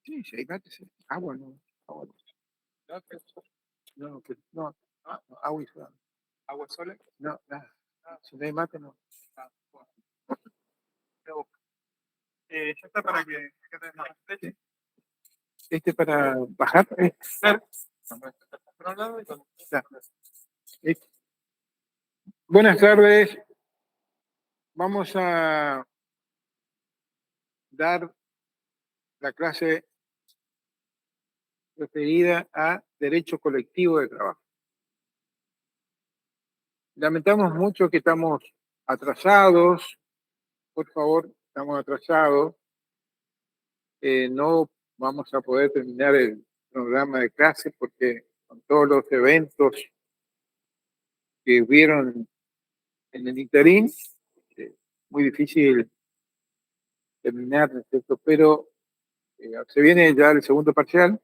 Sí, sí, hay gatos, sí. Agua no. Agua no. No, no, no, agua y soda. ¿Agua sola? No, nada. Si no hay mate, no. Ya está para que te más leche. Este para bajar. Claro. Por un lado y por otro. Ya. Listo. Buenas tardes. Vamos a dar la clase referida a derecho colectivo de trabajo. Lamentamos mucho que estamos atrasados. Por favor, estamos atrasados. No vamos a poder terminar el programa de clase porque con todos los eventos que hubieron en el interín, muy difícil terminar, ¿no es cierto? Pero se viene ya el segundo parcial,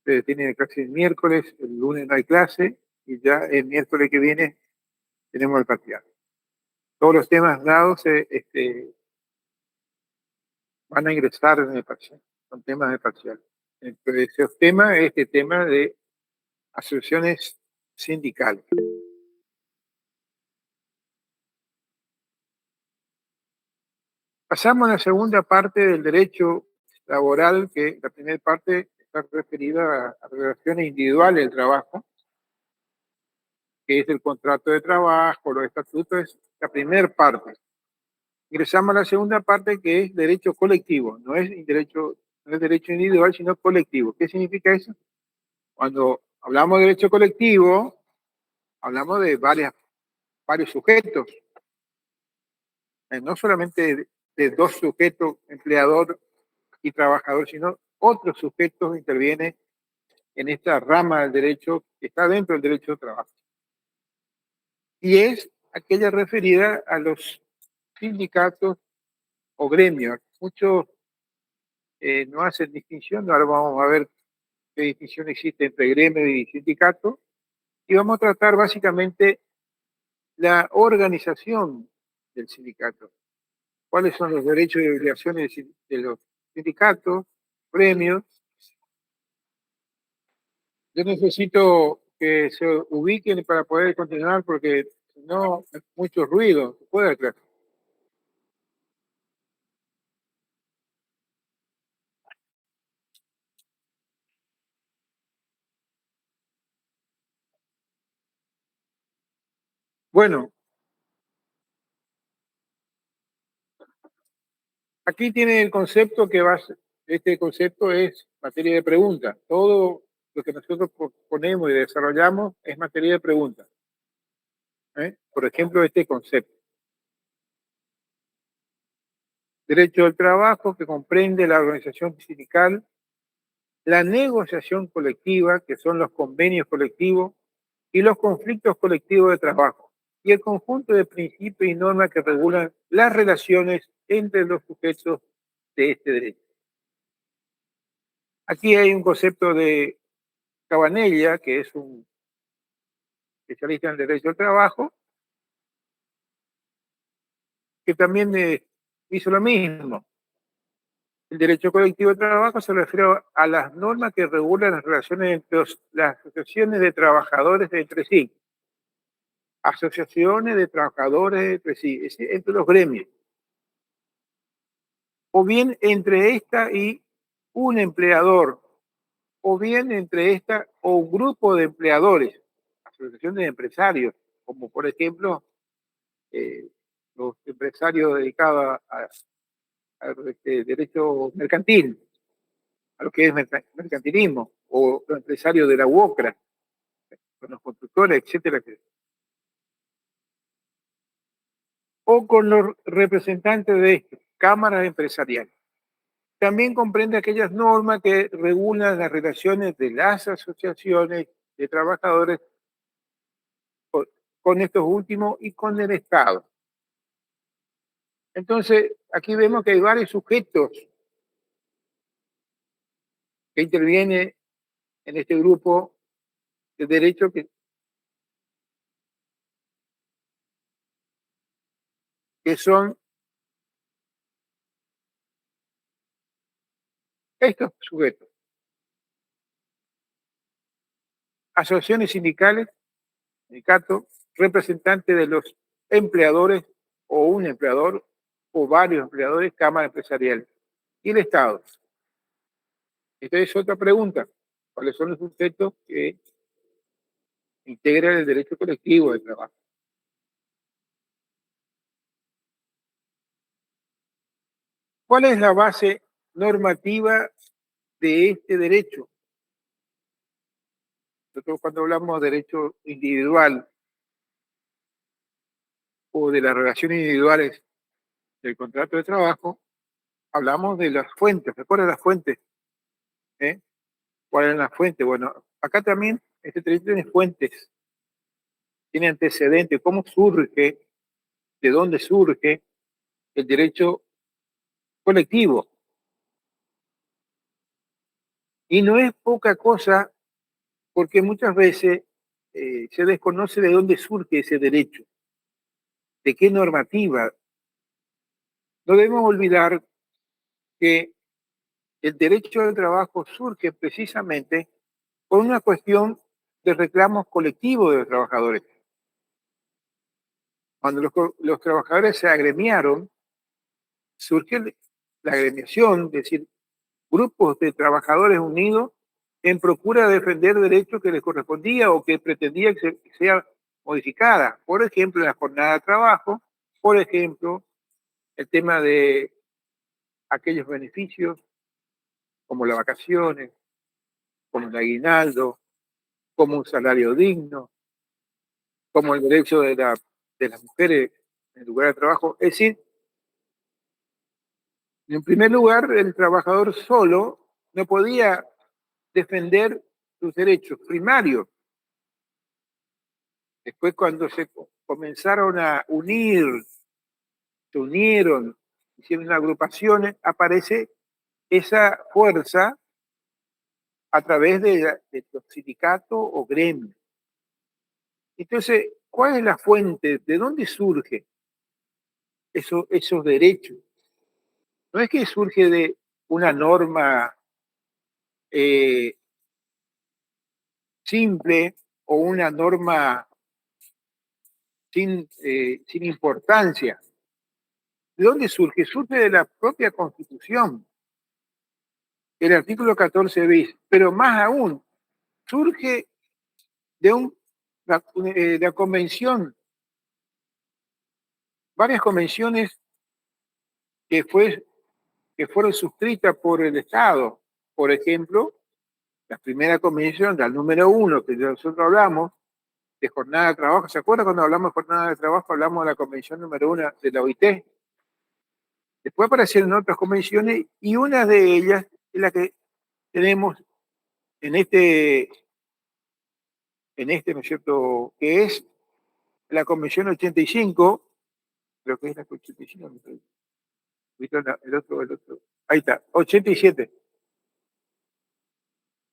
se tiene clase el miércoles, el lunes no hay clase y ya el miércoles que viene tenemos el parcial. Todos los temas dados van a ingresar en el parcial, son temas de parcial. Entre esos temas, este tema de asociaciones sindicales. Pasamos a la segunda parte del derecho laboral, que la primera parte está referida a relaciones individuales del trabajo, que es el contrato de trabajo, los estatutos, es la primera parte. Ingresamos a la segunda parte, que es derecho colectivo, no es derecho individual, sino colectivo. ¿Qué significa eso? Cuando hablamos de derecho colectivo, hablamos de varios sujetos, no solamente de dos sujetos, empleador y trabajador, sino otros sujetos intervienen en esta rama del derecho que está dentro del derecho de trabajo. Y es aquella referida a los sindicatos o gremios. Muchos no hacen distinción, ahora vamos a ver qué distinción existe entre gremio y sindicato, y vamos a tratar básicamente la organización del sindicato. ¿Cuáles son los derechos y obligaciones de los sindicatos, gremios? Yo necesito que se ubiquen para poder continuar porque si no, hay mucho ruido. ¿Puede creer? Bueno, aquí tiene el concepto este concepto es materia de pregunta. Todo lo que nosotros ponemos y desarrollamos es materia de pregunta. Por ejemplo, este concepto. Derecho del trabajo que comprende la organización sindical, la negociación colectiva, que son los convenios colectivos, y los conflictos colectivos de trabajo, y el conjunto de principios y normas que regulan las relaciones entre los sujetos de este derecho. Aquí hay un concepto de Cabanella, que es un especialista en derecho del trabajo, que también hizo lo mismo. El derecho colectivo de trabajo se refiere a las normas que regulan las relaciones entre las asociaciones de trabajadores entre sí. Asociaciones de trabajadores entre sí, entre los gremios. O bien entre esta y un empleador, o bien entre esta o un grupo de empleadores, asociaciones de empresarios, como por ejemplo los empresarios dedicados a derecho mercantil, a lo que es mercantilismo, o los empresarios de la UOCRA, con los constructores, etcétera, o con los representantes de cámaras empresariales. También comprende aquellas normas que regulan las relaciones de las asociaciones de trabajadores con estos últimos y con el Estado. Entonces, aquí vemos que hay varios sujetos que intervienen en este grupo de derechos que son Estos sujetos, asociaciones sindicales, sindicato, representante de los empleadores o un empleador o varios empleadores, cámara empresarial y el Estado. Esta es otra pregunta. ¿Cuáles son los sujetos que integran el derecho colectivo de trabajo? ¿Cuál es la base normativa de este derecho? Nosotros cuando hablamos de derecho individual o de las relaciones individuales del contrato de trabajo, hablamos de las fuentes. ¿Recuerdan las fuentes? ¿Eh? ¿Cuál es la fuente? Bueno, acá también este derecho tiene fuentes, tiene antecedentes, cómo surge, de dónde surge el derecho colectivo. Y no es poca cosa porque muchas veces se desconoce de dónde surge ese derecho, de qué normativa. No debemos olvidar que el derecho al trabajo surge precisamente por una cuestión de reclamos colectivos de los trabajadores. Cuando los trabajadores se agremiaron, surge la agremiación, es decir, grupos de trabajadores unidos en procura de defender derechos que les correspondía o que pretendía que sea modificada. Por ejemplo, la jornada de trabajo, por ejemplo, el tema de aquellos beneficios como las vacaciones, como el aguinaldo, como un salario digno, como el derecho de las mujeres en el lugar de trabajo. Es decir, en primer lugar, el trabajador solo no podía defender sus derechos primarios. Después, cuando se comenzaron a unir, se unieron, hicieron agrupaciones, aparece esa fuerza a través de los sindicatos o gremios. Entonces, ¿cuál es la fuente? ¿De dónde surge esos derechos? No es que surge de una norma eh, simple o una norma sin importancia. ¿De dónde surge? Surge de la propia Constitución, el artículo 14 bis, pero más aún, surge de la convención, varias convenciones que, que fueron suscritas por el Estado. Por ejemplo, la primera convención, la número 1, que nosotros hablamos, de jornada de trabajo. ¿Se acuerdan cuando hablamos de jornada de trabajo? Hablamos de la convención número 1 de la OIT. Después aparecieron otras convenciones y una de ellas es la que tenemos en ¿no es cierto?, que es la Convención 85, creo que es la 85, el otro, ahí está, 87,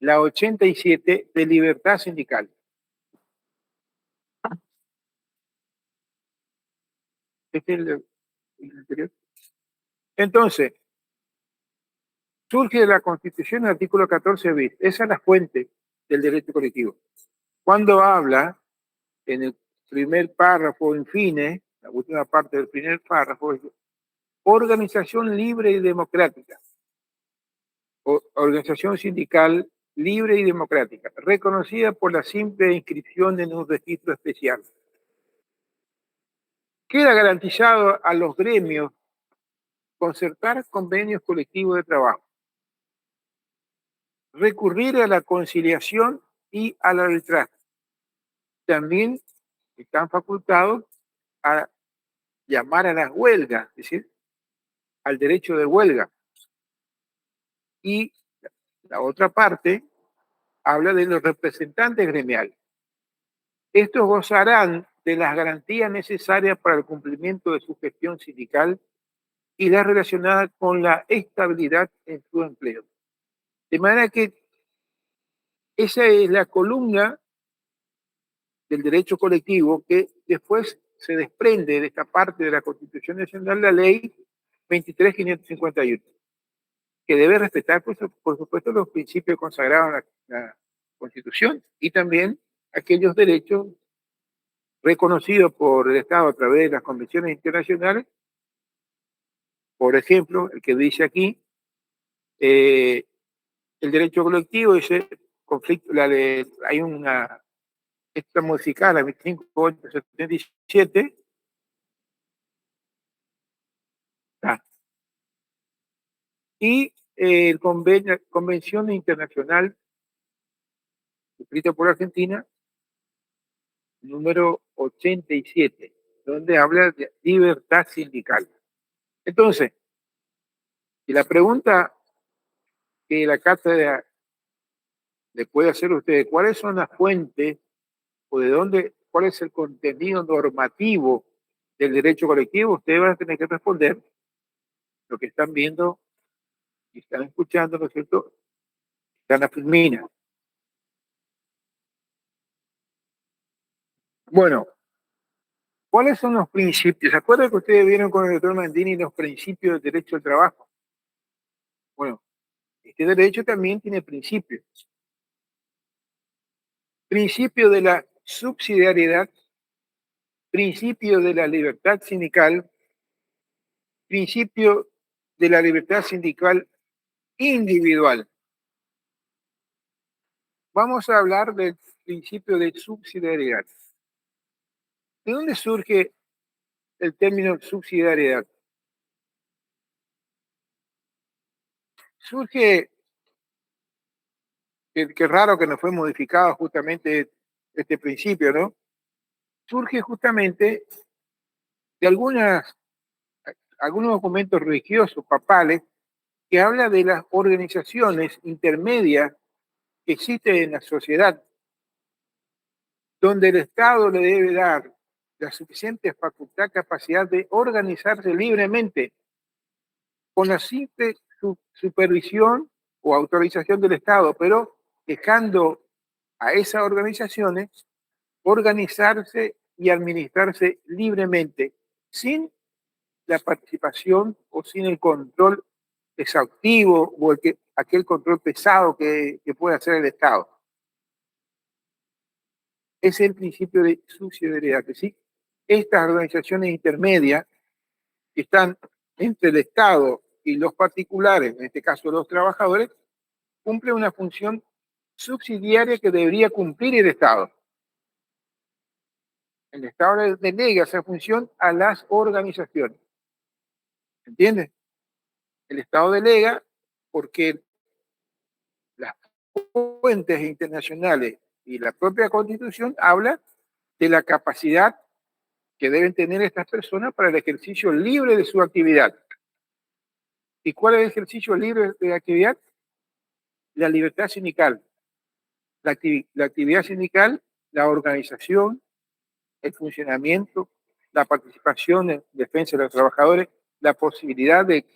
la 87 de libertad sindical. Este es el anterior. Entonces, surge de la Constitución el artículo 14 bis, esa es la fuente del derecho colectivo. Cuando habla en el primer párrafo, en fines, la última parte del primer párrafo, es organización libre y democrática, organización sindical libre y democrática, reconocida por la simple inscripción en un registro especial. Queda garantizado a los gremios concertar convenios colectivos de trabajo, recurrir a la conciliación y al arbitraje. También están facultados a llamar a las huelgas, es decir, al derecho de huelga. Y la otra parte habla de los representantes gremiales. Estos gozarán de las garantías necesarias para el cumplimiento de su gestión sindical y las relacionadas con la estabilidad en su empleo. De manera que esa es la columna del derecho colectivo que después se desprende de esta parte de la Constitución Nacional, la ley 23.551. que debe respetar, por supuesto, los principios consagrados en la Constitución y también aquellos derechos reconocidos por el Estado a través de las convenciones internacionales, por ejemplo, el que dice aquí, el derecho colectivo, ese conflicto, hay una, está modificada, la 25.877, y el Convención Internacional escrita por Argentina, número 87, donde habla de libertad sindical. Entonces, y la pregunta que la cátedra le puede hacer a ustedes, ¿cuáles son las fuentes o de dónde, cuál es el contenido normativo del derecho colectivo? Ustedes van a tener que responder lo que están viendo y están escuchando, ¿no es cierto? Están a Filmina. Bueno, ¿cuáles son los principios? ¿Se acuerdan que ustedes vieron con el doctor Mandini los principios del derecho al trabajo? Bueno, este derecho también tiene principios. Principio de la subsidiariedad, principio de la libertad sindical, principio de la libertad sindical individual. Vamos a hablar del principio de subsidiariedad. ¿De dónde surge el término subsidiariedad? Surge, que raro que no fue modificado justamente este principio, ¿no? Surge justamente de algunos documentos religiosos papales que habla de las organizaciones intermedias que existen en la sociedad, donde el Estado le debe dar la suficiente facultad, capacidad de organizarse libremente con la simple supervisión o autorización del Estado, pero dejando a esas organizaciones organizarse y administrarse libremente, sin la participación o sin el control exhaustivo o aquel control pesado que puede hacer el Estado. Es el principio de subsidiariedad, que sí, estas organizaciones intermedias que están entre el Estado y los particulares, en este caso los trabajadores, cumplen una función subsidiaria que debería cumplir el Estado. El Estado le delega esa función a las organizaciones. ¿Entiendes? El Estado delega porque las fuentes internacionales y la propia Constitución habla de la capacidad que deben tener estas personas para el ejercicio libre de su actividad. ¿Y cuál es el ejercicio libre de actividad? La libertad sindical. La actividad sindical, la organización, el funcionamiento, la participación en defensa de los trabajadores, la posibilidad de,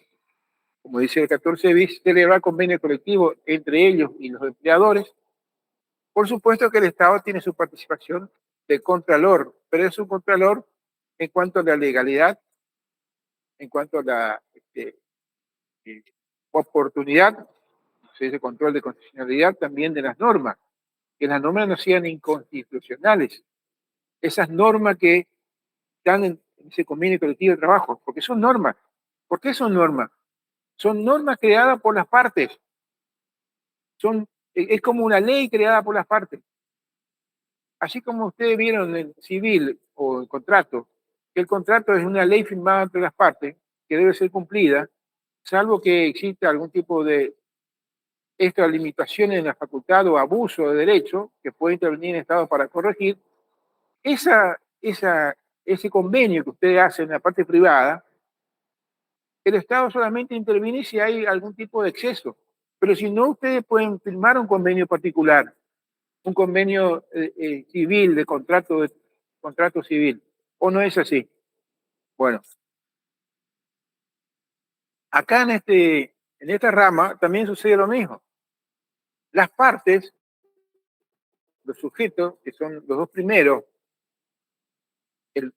como dice el 14 bis, celebrar convenio colectivo entre ellos y los empleadores. Por supuesto que el Estado tiene su participación de contralor, pero es un contralor en cuanto a la legalidad, en cuanto a la oportunidad, se dice control de constitucionalidad también de las normas, que las normas no sean inconstitucionales. Esas normas que están en ese convenio colectivo de trabajo, porque son normas. ¿Por qué son normas? Son normas creadas por las partes. Es como una ley creada por las partes. Así como ustedes vieron en civil o en contrato, que el contrato es una ley firmada entre las partes que debe ser cumplida, salvo que exista algún tipo de extralimitaciones en la facultad o abuso de derecho que puede intervenir el Estado para corregir. Ese convenio que ustedes hacen en la parte privada, el Estado solamente interviene si hay algún tipo de exceso, pero si no, ustedes pueden firmar un convenio particular, un convenio civil, de contrato civil, ¿o no es así? Bueno, acá en esta rama también sucede lo mismo. Las partes, los sujetos, que son los dos primeros,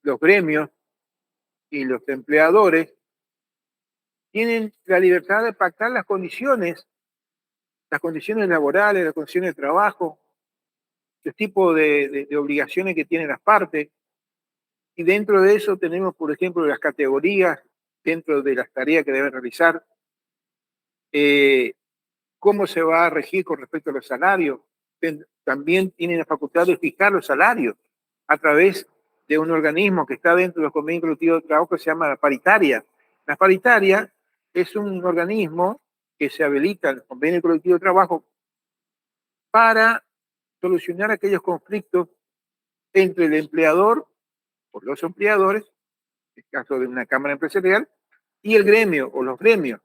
los gremios y los empleadores, tienen la libertad de pactar las condiciones laborales, las condiciones de trabajo, el tipo de obligaciones que tienen las partes. Y dentro de eso tenemos, por ejemplo, las categorías dentro de las tareas que deben realizar, eh, cómo se va a regir con respecto a los salarios. También tienen la facultad de fijar los salarios a través de un organismo que está dentro de los convenios colectivos de trabajo que se llama la paritaria. La paritaria es un organismo que se habilita en el convenio colectivo de trabajo para solucionar aquellos conflictos entre el empleador o los empleadores, en el caso de una cámara empresarial, y el gremio o los gremios.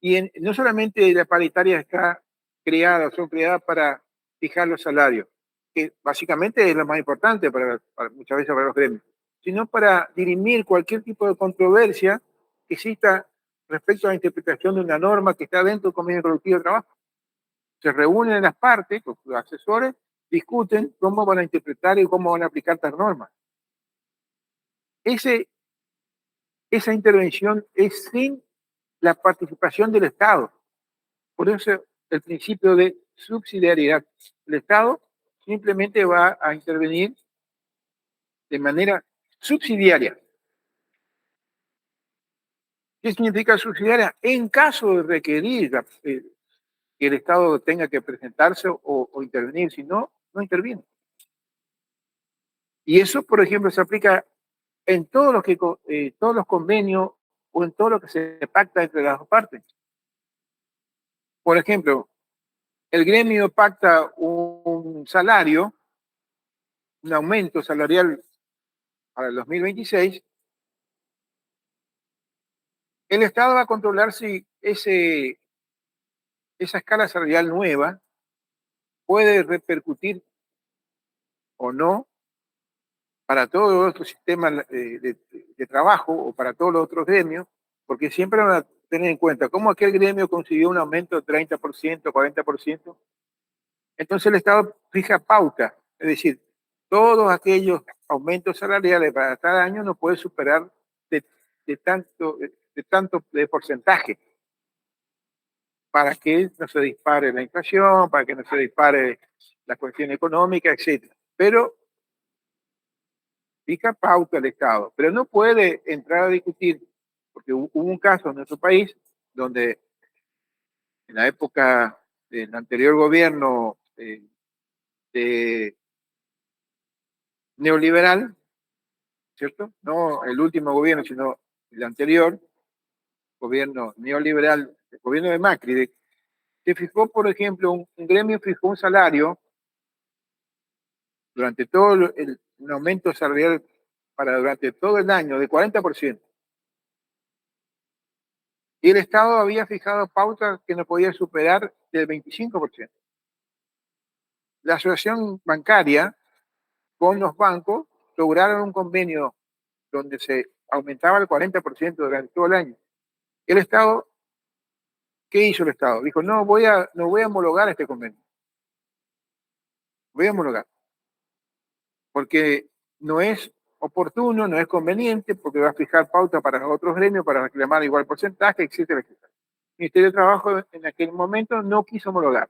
Y no solamente la paritaria está creada, son creadas para fijar los salarios, que básicamente es lo más importante muchas veces para los gremios, sino para dirimir cualquier tipo de controversia que exista respecto a la interpretación de una norma que está dentro del convenio colectivo de trabajo. Se reúnen las partes, con sus asesores, discuten cómo van a interpretar y cómo van a aplicar estas normas. Esa intervención es sin la participación del Estado. Por eso el principio de subsidiariedad. El Estado simplemente va a intervenir de manera subsidiaria. ¿Qué significa subsidiaria? En caso de requerir que el Estado tenga que presentarse o intervenir, si no, no interviene. Y eso, por ejemplo, se aplica en todos los convenios o en todo lo que se pacta entre las dos partes. Por ejemplo, el gremio pacta un salario, un aumento salarial para el 2026, el Estado va a controlar si esa escala salarial nueva puede repercutir o no para todos los otros sistemas de trabajo o para todos los otros gremios, porque siempre van a tener en cuenta cómo aquel gremio consiguió un aumento de 30%, 40%. Entonces el Estado fija pauta, es decir, todos aquellos aumentos salariales para cada año no puede superar de, de tanto porcentaje para que no se dispare la inflación, para que no se dispare la cuestión económica, etc. Pero fija pauta el Estado, pero no puede entrar a discutir, porque hubo un caso en nuestro país donde en la época del anterior gobierno de neoliberal, ¿cierto? No el último gobierno, sino el anterior gobierno neoliberal, el gobierno de Macri, se fijó, por ejemplo, un gremio fijó un salario durante todo un aumento salarial para durante todo el año de 40%. Y el Estado había fijado pautas que no podía superar del 25%. La asociación bancaria con los bancos lograron un convenio donde se aumentaba el 40% durante todo el año. El Estado, ¿qué hizo el Estado? Dijo, no voy a homologar este convenio. Voy a homologar. Porque no es oportuno, no es conveniente, porque va a fijar pauta para los otros gremios para reclamar igual porcentaje, etcétera, etcétera. El Ministerio de Trabajo en aquel momento no quiso homologar.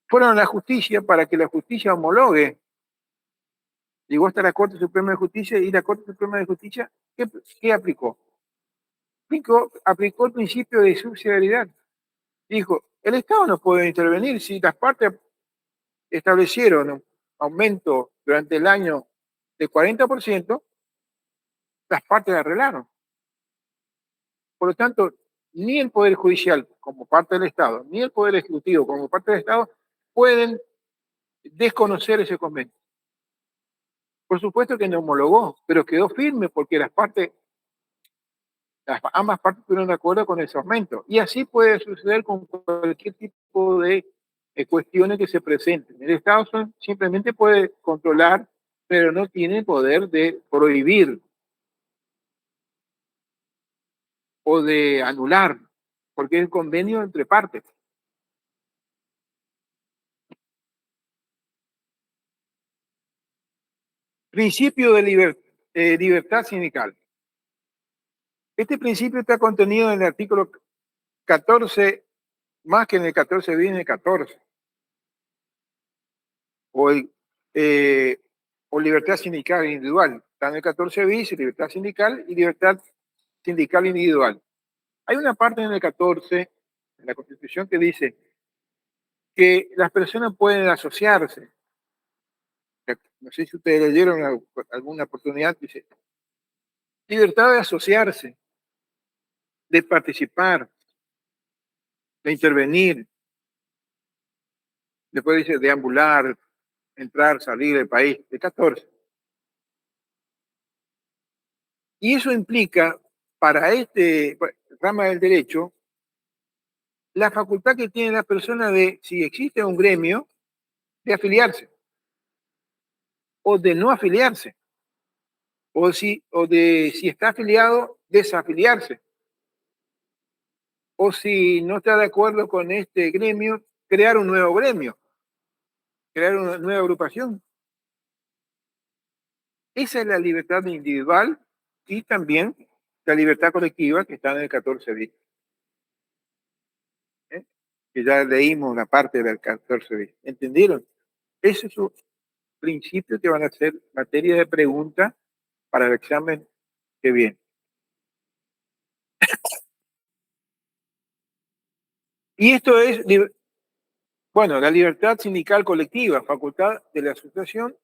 Fueron a la justicia para que la justicia homologue. Llegó hasta la Corte Suprema de Justicia y la Corte Suprema de Justicia, ¿qué aplicó? Aplicó el principio de subsidiariedad. Dijo, el Estado no puede intervenir si las partes establecieron un aumento durante el año de 40%, las partes arreglaron. Por lo tanto, ni el Poder Judicial como parte del Estado, ni el Poder Ejecutivo como parte del Estado pueden desconocer ese convenio. Por supuesto que no homologó, pero quedó firme porque ambas partes estuvieron de acuerdo con ese aumento. Y así puede suceder con cualquier tipo de cuestiones que se presenten. El Estado simplemente puede controlar, pero no tiene poder de prohibir o de anular, porque es el convenio entre partes. Principio de libertad sindical. Este principio está contenido en el artículo 14, más que en el 14 bis, en el 14. O, o libertad sindical individual. Está en el 14 bis, libertad sindical y libertad sindical individual. Hay una parte en el 14 de la Constitución que dice que las personas pueden asociarse. No sé si ustedes leyeron alguna oportunidad, dice libertad de asociarse, de participar, de intervenir, después dice deambular, entrar, salir del país, de 14. Y eso implica para este rama del derecho la facultad que tiene la persona de, si existe un gremio, de afiliarse o de no afiliarse, o de si está afiliado, desafiliarse, o si no está de acuerdo con este gremio, crear un nuevo gremio, crear una nueva agrupación. Esa es la libertad individual y también la libertad colectiva que está en el 14 bis. ¿Eh? Que ya leímos la parte del 14 bis. ¿Entendieron? Ese es un principio que van a ser materia de pregunta para el examen que viene. Y esto es, bueno, la libertad sindical colectiva, facultad de la asociación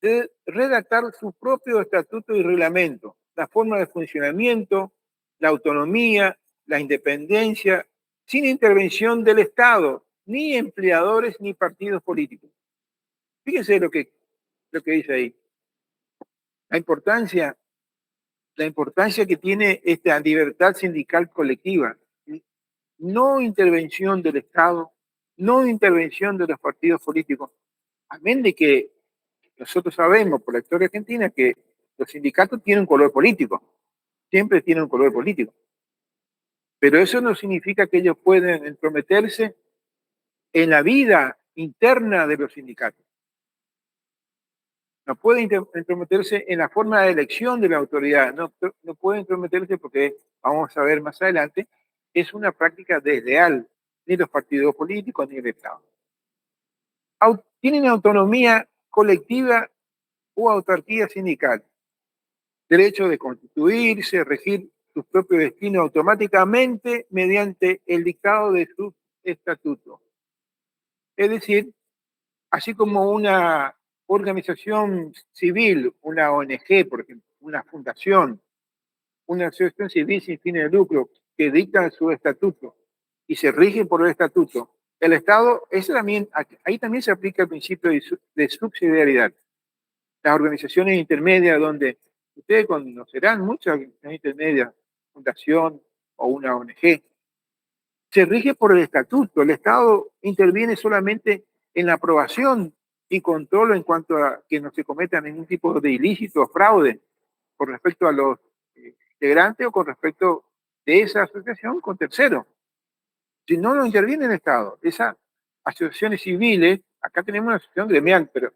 de redactar su propio estatuto y reglamento, la forma de funcionamiento, la autonomía, la independencia, sin intervención del Estado, ni empleadores ni partidos políticos. Fíjense lo que dice ahí. La importancia, la importancia que tiene esta libertad sindical colectiva. No intervención del Estado, no intervención de los partidos políticos. Amén de que nosotros sabemos por la historia argentina que los sindicatos tienen un color político, siempre tienen un color político. Pero eso no significa que ellos pueden entrometerse en la vida interna de los sindicatos. No pueden entrometerse en la forma de elección de la autoridad, no pueden entrometerse porque, vamos a ver más adelante, es una práctica desleal, ni los partidos políticos ni el Estado. Tienen autonomía colectiva o autarquía sindical, derecho de constituirse, regir su propio destino automáticamente mediante el dictado de su estatuto. Es decir, así como una organización civil, una ONG, por ejemplo, una fundación, una asociación civil sin fines de lucro que dictan su estatuto y se rigen por el estatuto, el Estado, también, ahí también se aplica el principio de subsidiariedad. Las organizaciones intermedias donde ustedes conocerán muchas organizaciones intermedias, fundación o una ONG, se rige por el estatuto. El Estado interviene solamente en la aprobación y control en cuanto a que no se cometa ningún tipo de ilícito o fraude con respecto a los integrantes o con respecto de esa asociación con terceros. Si no, no interviene el Estado. Esas asociaciones civiles, acá tenemos una asociación gremial, pero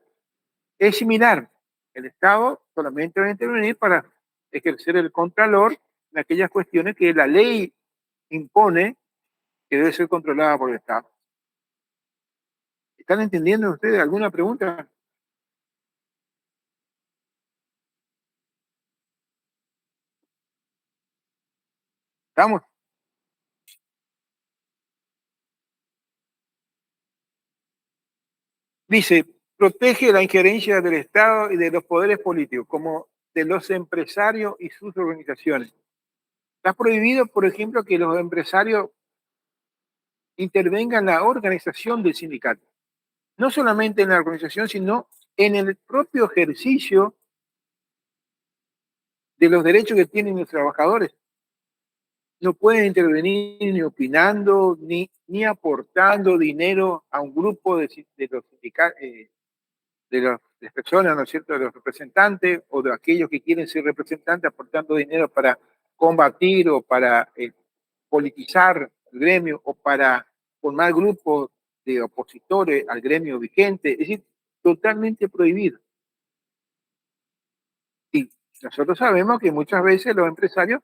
es similar. El Estado solamente va a intervenir para ejercer el contralor en aquellas cuestiones que la ley impone que debe ser controlada por el Estado. ¿Están entendiendo ustedes alguna pregunta? ¿Estamos? Dice, protege la injerencia del Estado y de los poderes políticos, como de los empresarios y sus organizaciones. Está prohibido, por ejemplo, que los empresarios intervengan en la organización del sindicato. No solamente en la organización, sino en el propio ejercicio de los derechos que tienen los trabajadores. No pueden intervenir ni opinando, ni aportando dinero a un grupo de los sindicatos, de las personas, ¿no es cierto?, de los representantes o de aquellos que quieren ser representantes aportando dinero para combatir o para politizar el gremio o para formar grupos de opositores al gremio vigente, es decir, totalmente prohibido. Y nosotros sabemos que muchas veces los empresarios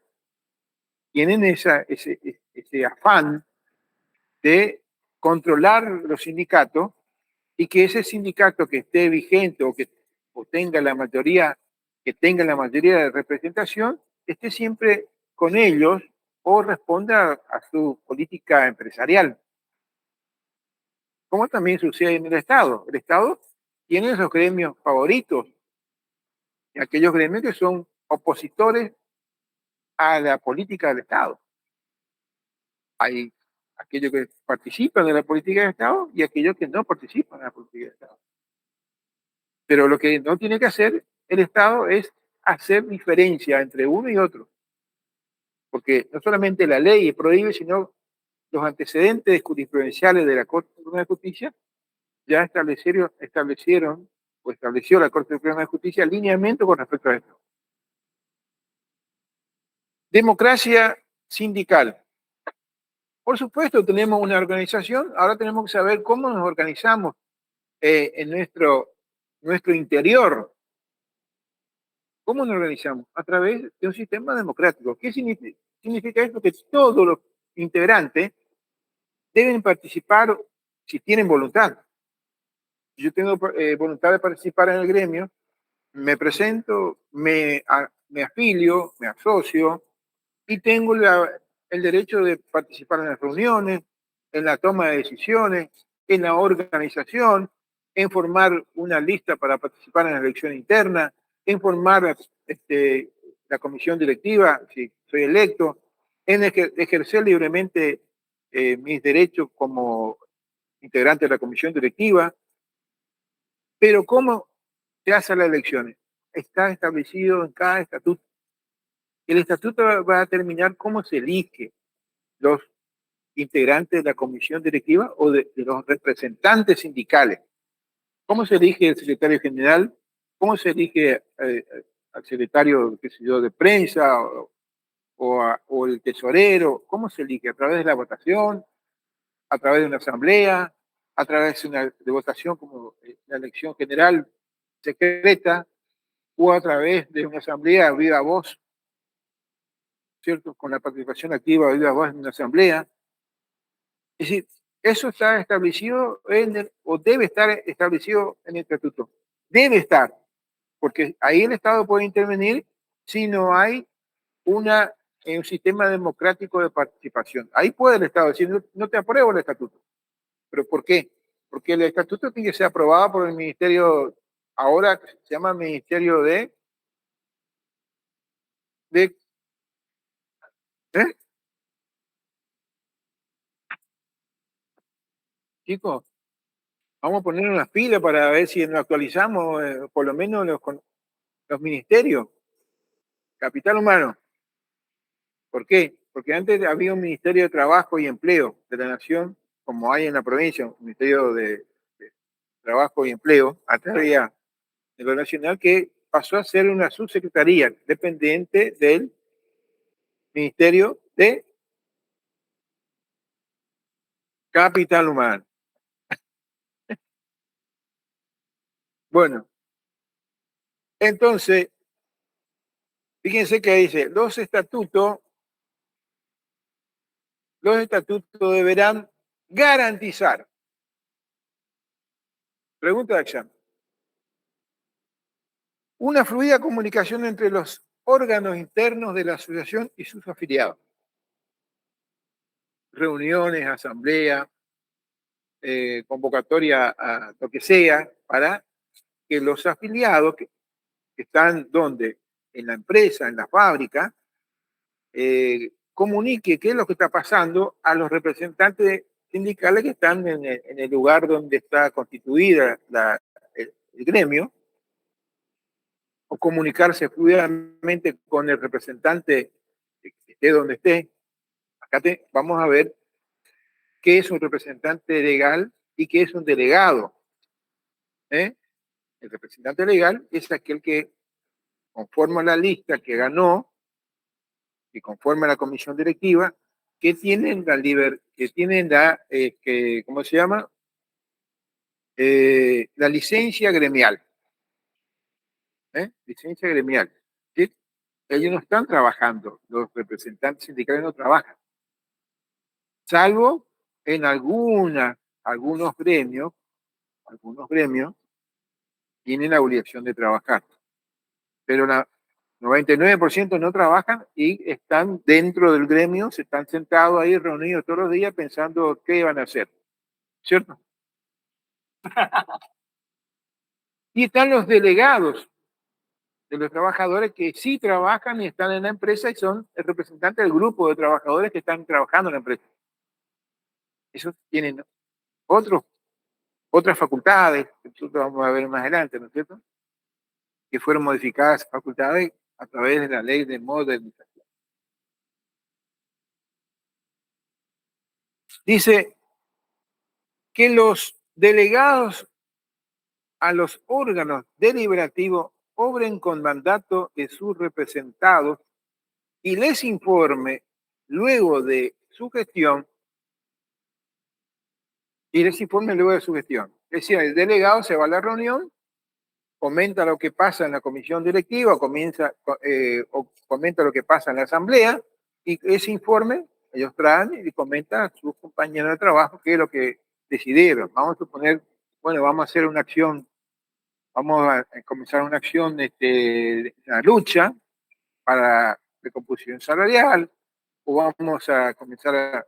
tienen ese afán de controlar los sindicatos y que ese sindicato que esté vigente o tenga la mayoría, que tenga la mayoría de representación, esté siempre con ellos o responda a su política empresarial. Como también sucede en el Estado. El Estado tiene esos gremios favoritos, aquellos gremios que son opositores a la política del Estado. Hay aquellos que participan de la política del Estado y aquellos que no participan de la política del Estado. Pero lo que no tiene que hacer el Estado es hacer diferencia entre uno y otro. Porque no solamente la ley prohíbe, sino los antecedentes jurisprudenciales de la Corte Suprema de Justicia ya estableció la Corte Suprema de Justicia alineamiento con respecto a esto. Democracia sindical. Por supuesto, tenemos una organización, ahora tenemos que saber cómo nos organizamos en nuestro interior. ¿Cómo nos organizamos? A través de un sistema democrático. ¿Qué significa? Significa esto? Que todos los integrantes deben participar si tienen voluntad. Si yo tengo voluntad de participar en el gremio, me presento, me afilio, me asocio y tengo el derecho de participar en las reuniones, en la toma de decisiones, en la organización, en formar una lista para participar en la elección interna, en formar la comisión directiva, si soy electo, en ejercer libremente mis derechos como integrante de la comisión directiva. Pero ¿cómo se hacen las elecciones? Está establecido en cada estatuto. El estatuto va a determinar cómo se elige los integrantes de la comisión directiva o de los representantes sindicales. ¿Cómo se elige el secretario general? ¿Cómo se elige al secretario, qué sé yo, de prensa o el tesorero? ¿Cómo se elige? ¿A través de la votación? ¿A través de una asamblea? ¿A través de votación como la elección general secreta? ¿O a través de una asamblea viva voz, ¿cierto? Con la participación activa viva voz en una asamblea? Es decir, eso está establecido o debe estar establecido en el estatuto. Debe estar, porque ahí el Estado puede intervenir si no hay un sistema democrático de participación. Ahí puede el Estado decir, no, no te apruebo el estatuto. ¿Pero por qué? Porque el estatuto tiene que ser aprobado por el Ministerio, ahora se llama Ministerio de ¿eh? Chicos, vamos a poner unas pilas para ver si nos actualizamos, por lo menos los ministerios. Capital humano. ¿Por qué? Porque antes había un Ministerio de Trabajo y Empleo de la Nación, como hay en la provincia, un Ministerio de Trabajo y Empleo, antes había de lo nacional, que pasó a ser una subsecretaría dependiente del Ministerio de Capital Humano. Bueno, entonces, fíjense que dice, los estatutos deberán garantizar, pregunta de examen, una fluida comunicación entre los órganos internos de la asociación y sus afiliados. Reuniones, asamblea, convocatoria a lo que sea, para que los afiliados que están donde, en la empresa, en la fábrica, comunique qué es lo que está pasando a los representantes sindicales que están en el lugar donde está constituida el gremio, o comunicarse fluidamente con el representante que esté donde esté. Acá vamos a ver qué es un representante legal y qué es un delegado. ¿Eh? El representante legal es aquel que conforma la lista que ganó, que conforma la comisión directiva, que tienen ¿cómo se llama? La licencia gremial. Licencia gremial. ¿Sí? ellos no están trabajando, los representantes sindicales no trabajan, salvo en algunos gremios tienen la obligación de trabajar, pero la 99% no trabajan y están dentro del gremio, se están sentados ahí reunidos todos los días pensando qué van a hacer, ¿cierto? Y están los delegados de los trabajadores que sí trabajan y están en la empresa y son el representante del grupo de trabajadores que están trabajando en la empresa. Esos tienen otros, otras facultades, que nosotros vamos a ver más adelante, ¿no es cierto? Que fueron modificadas facultades a través de la ley de modernización. Dice que los delegados a los órganos deliberativos obren con mandato de sus representados y les informe luego de su gestión Es decir, el delegado se va a la reunión, comenta lo que pasa en la comisión directiva, o comenta lo que pasa en la asamblea, y ese informe ellos traen y comentan a sus compañeros de trabajo qué es lo que decidieron. Vamos a suponer, bueno, vamos a hacer una acción, vamos a comenzar una acción, una lucha para recomposición salarial, o vamos a comenzar a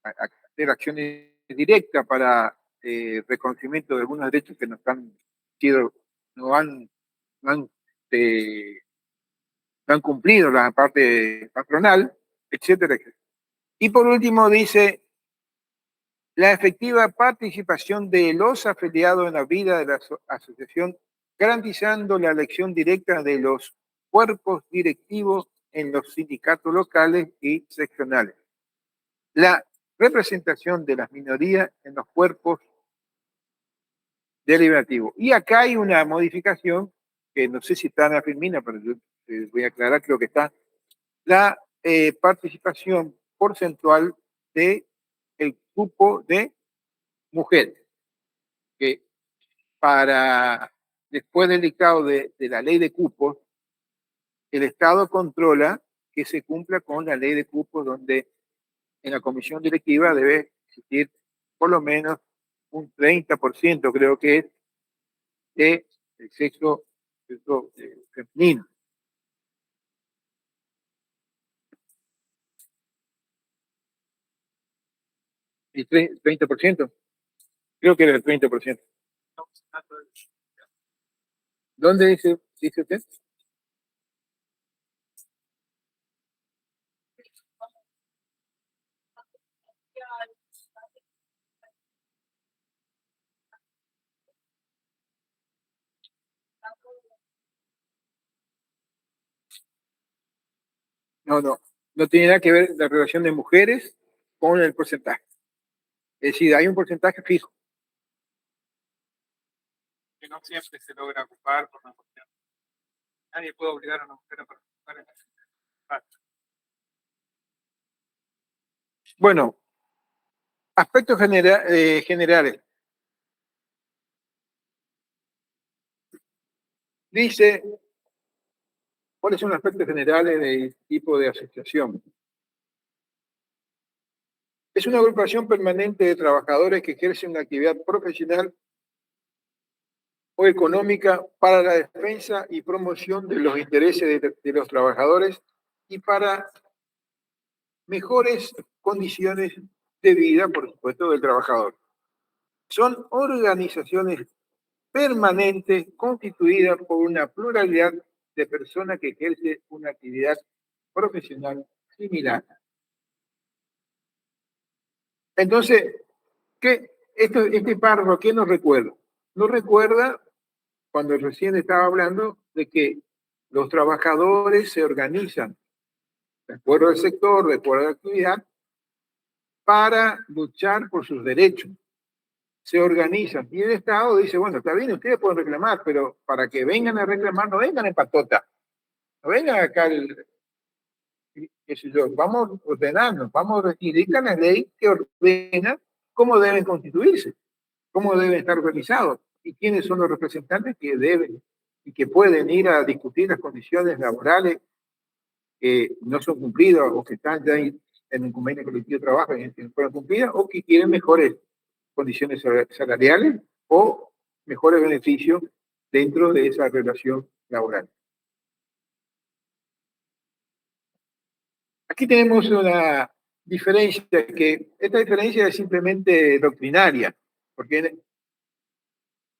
hacer acciones directas para reconocimiento de algunos derechos que no han, no han, eh, no han cumplido la parte patronal, etcétera, etcétera. Y por último dice la efectiva participación de los afiliados en la vida de la asociación, garantizando la elección directa de los cuerpos directivos en los sindicatos locales y seccionales. La representación de las minorías en los cuerpos deliberativos. Y acá hay una modificación que no sé si está en la Firmina, pero yo voy a aclarar, creo que está, la participación porcentual de el cupo de mujeres, que después del dictado de la ley de cupos, el Estado controla que se cumpla con la ley de cupos, donde en la comisión directiva debe existir por lo menos un 30%, creo que es, de el sexo femenino. ¿Y 30%? Creo que era el 30%. ¿Dónde dice usted? No, no. No tiene nada que ver la relación de mujeres con el porcentaje. Es decir, hay un porcentaje fijo. Que no siempre se logra ocupar por una cuestión. Nadie puede obligar a una mujer a participar en la. Bueno, aspectos generales. Dice, ¿cuáles son los aspectos generales del tipo de asociación? Es una agrupación permanente de trabajadores que ejercen una actividad profesional o económica para la defensa y promoción de los intereses de los trabajadores y para mejores condiciones de vida, por supuesto, del trabajador. Son organizaciones permanentes constituidas por una pluralidad de personas que ejercen una actividad profesional similar. Entonces, este párrafo, ¿qué nos recuerda? Nos recuerda cuando recién estaba hablando de que los trabajadores se organizan de acuerdo al sector, de acuerdo a la actividad, para luchar por sus derechos. Se organizan. Y el Estado dice, bueno, está bien, ustedes pueden reclamar, pero para que vengan a reclamar, no vengan en patota. No vengan acá, qué sé yo, vamos a ordenarnos, y dictan la ley que ordena cómo deben constituirse, cómo deben estar organizados y quiénes son los representantes que deben y que pueden ir a discutir las condiciones laborales que no son cumplidas o que están ya en un convenio colectivo de trabajo y no fueron cumplidas, o que quieren mejores condiciones salariales o mejores beneficios dentro de esa relación laboral. Aquí tenemos una diferencia, que esta diferencia es simplemente doctrinaria, porque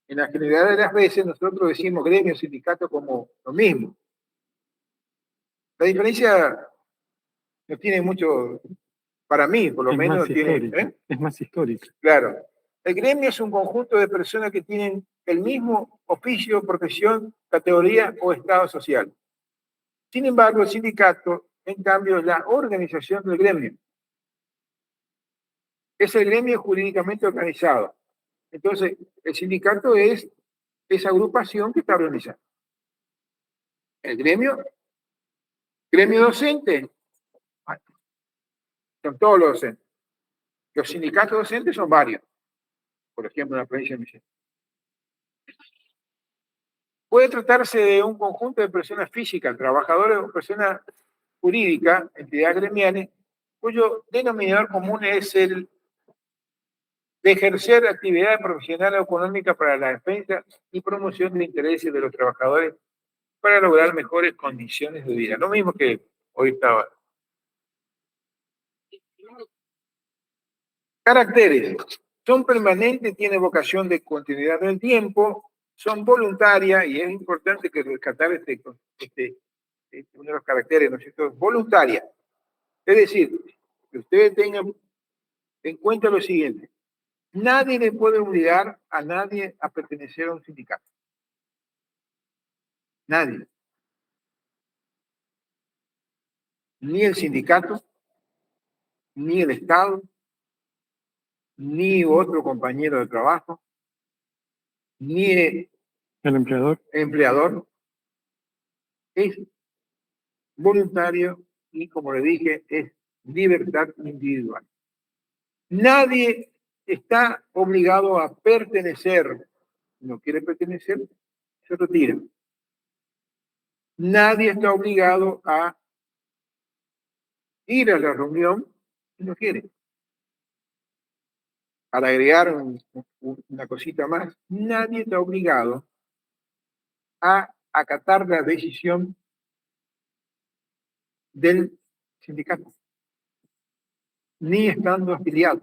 en la generalidad de las veces nosotros decimos gremio, sindicato como lo mismo. La diferencia no tiene mucho, para mí por lo menos, tiene, es más histórico. Claro. El gremio es un conjunto de personas que tienen el mismo oficio, profesión, categoría o estado social. Sin embargo, el sindicato, en cambio, es la organización del gremio. Es el gremio jurídicamente organizado. Entonces, el sindicato es esa agrupación que está organizada. El gremio docente, son todos los docentes. Los sindicatos docentes son varios, por ejemplo, en la provincia de Misiones. Puede tratarse de un conjunto de personas físicas, trabajadores o personas jurídicas, entidades gremiales, cuyo denominador común es el de ejercer actividad profesional o económica para la defensa y promoción de intereses de los trabajadores para lograr mejores condiciones de vida. Lo mismo que hoy estaba. Caracteres. Son permanentes, tienen vocación de continuidad en el tiempo, son voluntarias, y es importante que rescatar uno de los caracteres, ¿no es cierto? Voluntaria. Es decir, que ustedes tengan en cuenta lo siguiente: nadie le puede obligar a nadie a pertenecer a un sindicato. Nadie. Ni el sindicato, ni el Estado, ni otro compañero de trabajo, ni el empleador. Es voluntario y, como le dije, es libertad individual. Nadie está obligado a pertenecer. Si no quiere pertenecer, se retira. Nadie está obligado a ir a la reunión si no quiere. Para agregar una cosita más, nadie está obligado a acatar la decisión del sindicato, ni estando afiliado.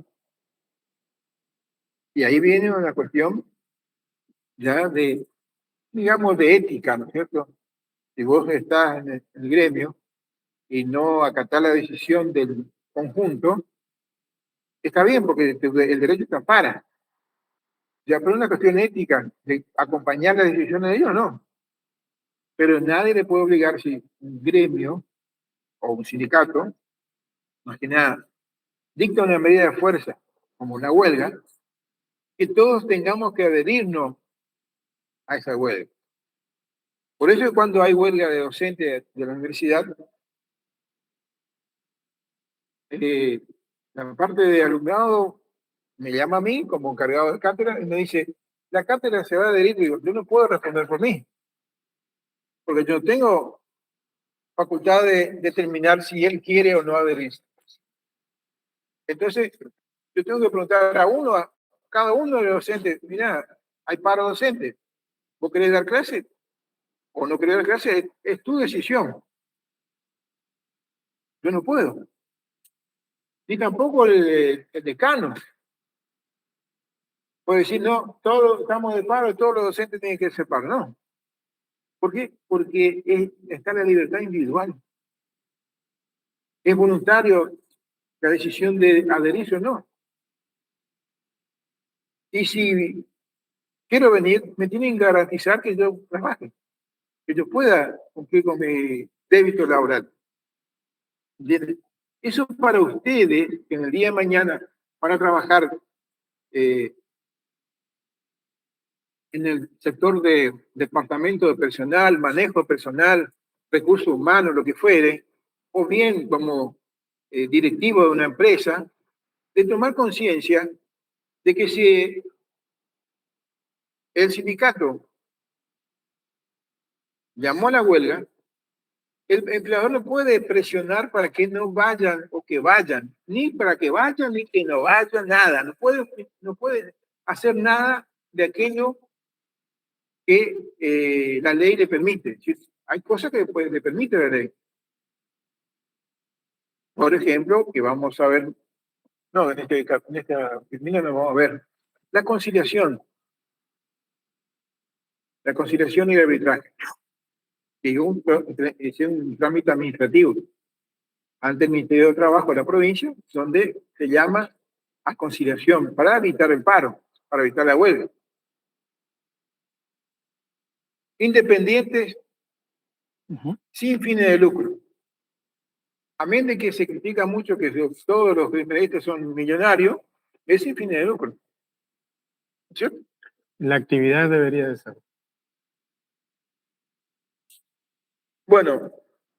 Y ahí viene una cuestión ya de, digamos, de ética, ¿no es cierto? Si vos estás en el gremio y no acatás la decisión del conjunto, está bien, porque el derecho te ampara. Ya por una cuestión ética, de acompañar las decisiones de ellos, no. Pero nadie le puede obligar, si un gremio o un sindicato, más que nada, dicta una medida de fuerza, como una huelga, que todos tengamos que adherirnos a esa huelga. Por eso cuando hay huelga de docentes de la universidad, la parte de alumnado me llama a mí como encargado de cátedra y me dice: la cátedra se va a adherir. Y digo: yo no puedo responder por mí, porque yo no tengo facultad de determinar si él quiere o no adherirse. Entonces, yo tengo que preguntar a cada uno de los docentes: mira, hay paro docente, ¿vos querés dar clase o no querés dar clase? Es tu decisión. Yo no puedo. Ni tampoco el decano puede decir: no, todos estamos de paro y todos los docentes tienen que ser paro. No. ¿Por qué? Porque está la libertad individual. Es voluntario la decisión de adherirse o no. Y si quiero venir, me tienen que garantizar que yo trabaje, que yo pueda cumplir con mi débito laboral. Eso para ustedes, que en el día de mañana van a trabajar en el sector de departamento de personal, manejo personal, recursos humanos, lo que fuere, o bien como directivo de una empresa, de tomar conciencia de que si el sindicato llamó a la huelga, El empleador no puede presionar para que no vayan o que vayan, ni para que vayan ni que no vayan, nada. No puede hacer nada de aquello que la ley le permite. Hay cosas que le permite la ley. Por ejemplo, que vamos a ver, no, en esta primera no vamos a ver, la conciliación y el arbitraje, que es un trámite administrativo ante el Ministerio de Trabajo de la provincia, donde se llama a conciliación para evitar el paro, para evitar la huelga. Independientes, sin fines de lucro. A menos de que se critica mucho que todos los medios son millonarios, es sin fines de lucro. ¿Cierto? La actividad debería de ser. Bueno,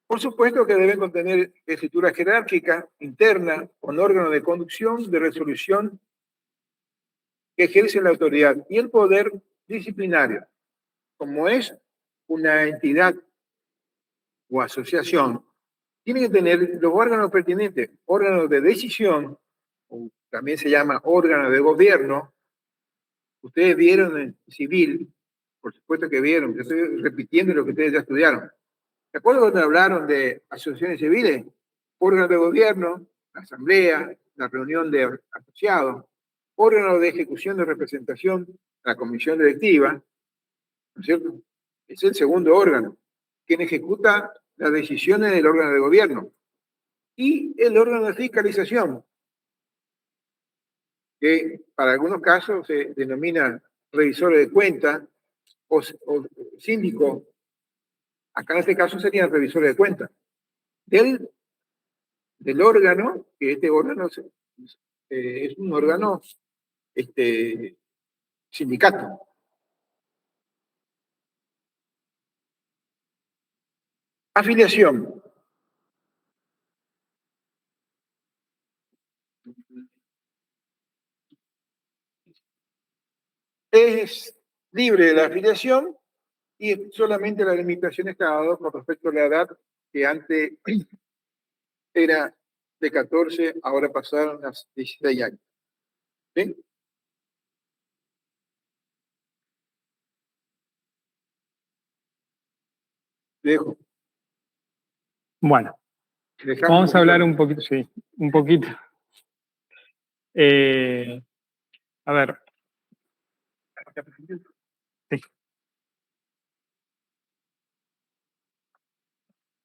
por supuesto que deben contener estructura jerárquica interna con órgano de conducción, de resolución que ejerce la autoridad y el poder disciplinario. Como es una entidad o asociación, tiene que tener los órganos pertinentes, órganos de decisión, o también se llama órgano de gobierno. Ustedes vieron en civil, por supuesto que vieron, yo estoy repitiendo lo que ustedes ya estudiaron. ¿De acuerdo cuando hablaron de asociaciones civiles? Órgano de gobierno, la asamblea, la reunión de asociados, órgano de ejecución de representación, la comisión directiva, ¿no es cierto? Es el segundo órgano, quien ejecuta las decisiones del órgano de gobierno. Y el órgano de fiscalización, que para algunos casos se denomina revisores de cuentas o síndico. Acá en este caso serían revisores de cuentas. Del órgano, que este órgano es un órgano sindicato. Afiliación. Es libre de la afiliación y solamente la limitación está dada con respecto a la edad, que antes era de 14, ahora pasaron a 16 años. ¿Sí? Dejo. Bueno, vamos a hablar un poquito, sí, un poquito. A ver. Sí.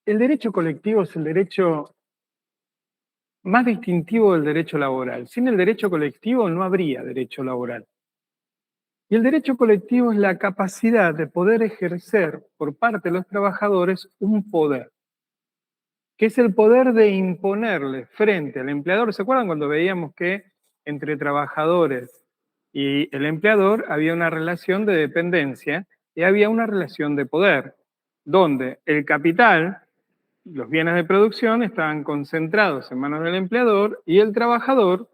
El derecho colectivo es el derecho más distintivo del derecho laboral. Sin el derecho colectivo no habría derecho laboral. Y el derecho colectivo es la capacidad de poder ejercer por parte de los trabajadores un poder, que es el poder de imponerle frente al empleador. ¿Se acuerdan cuando veíamos que entre trabajadores y el empleador había una relación de dependencia y había una relación de poder, donde el capital, los bienes de producción, estaban concentrados en manos del empleador y el trabajador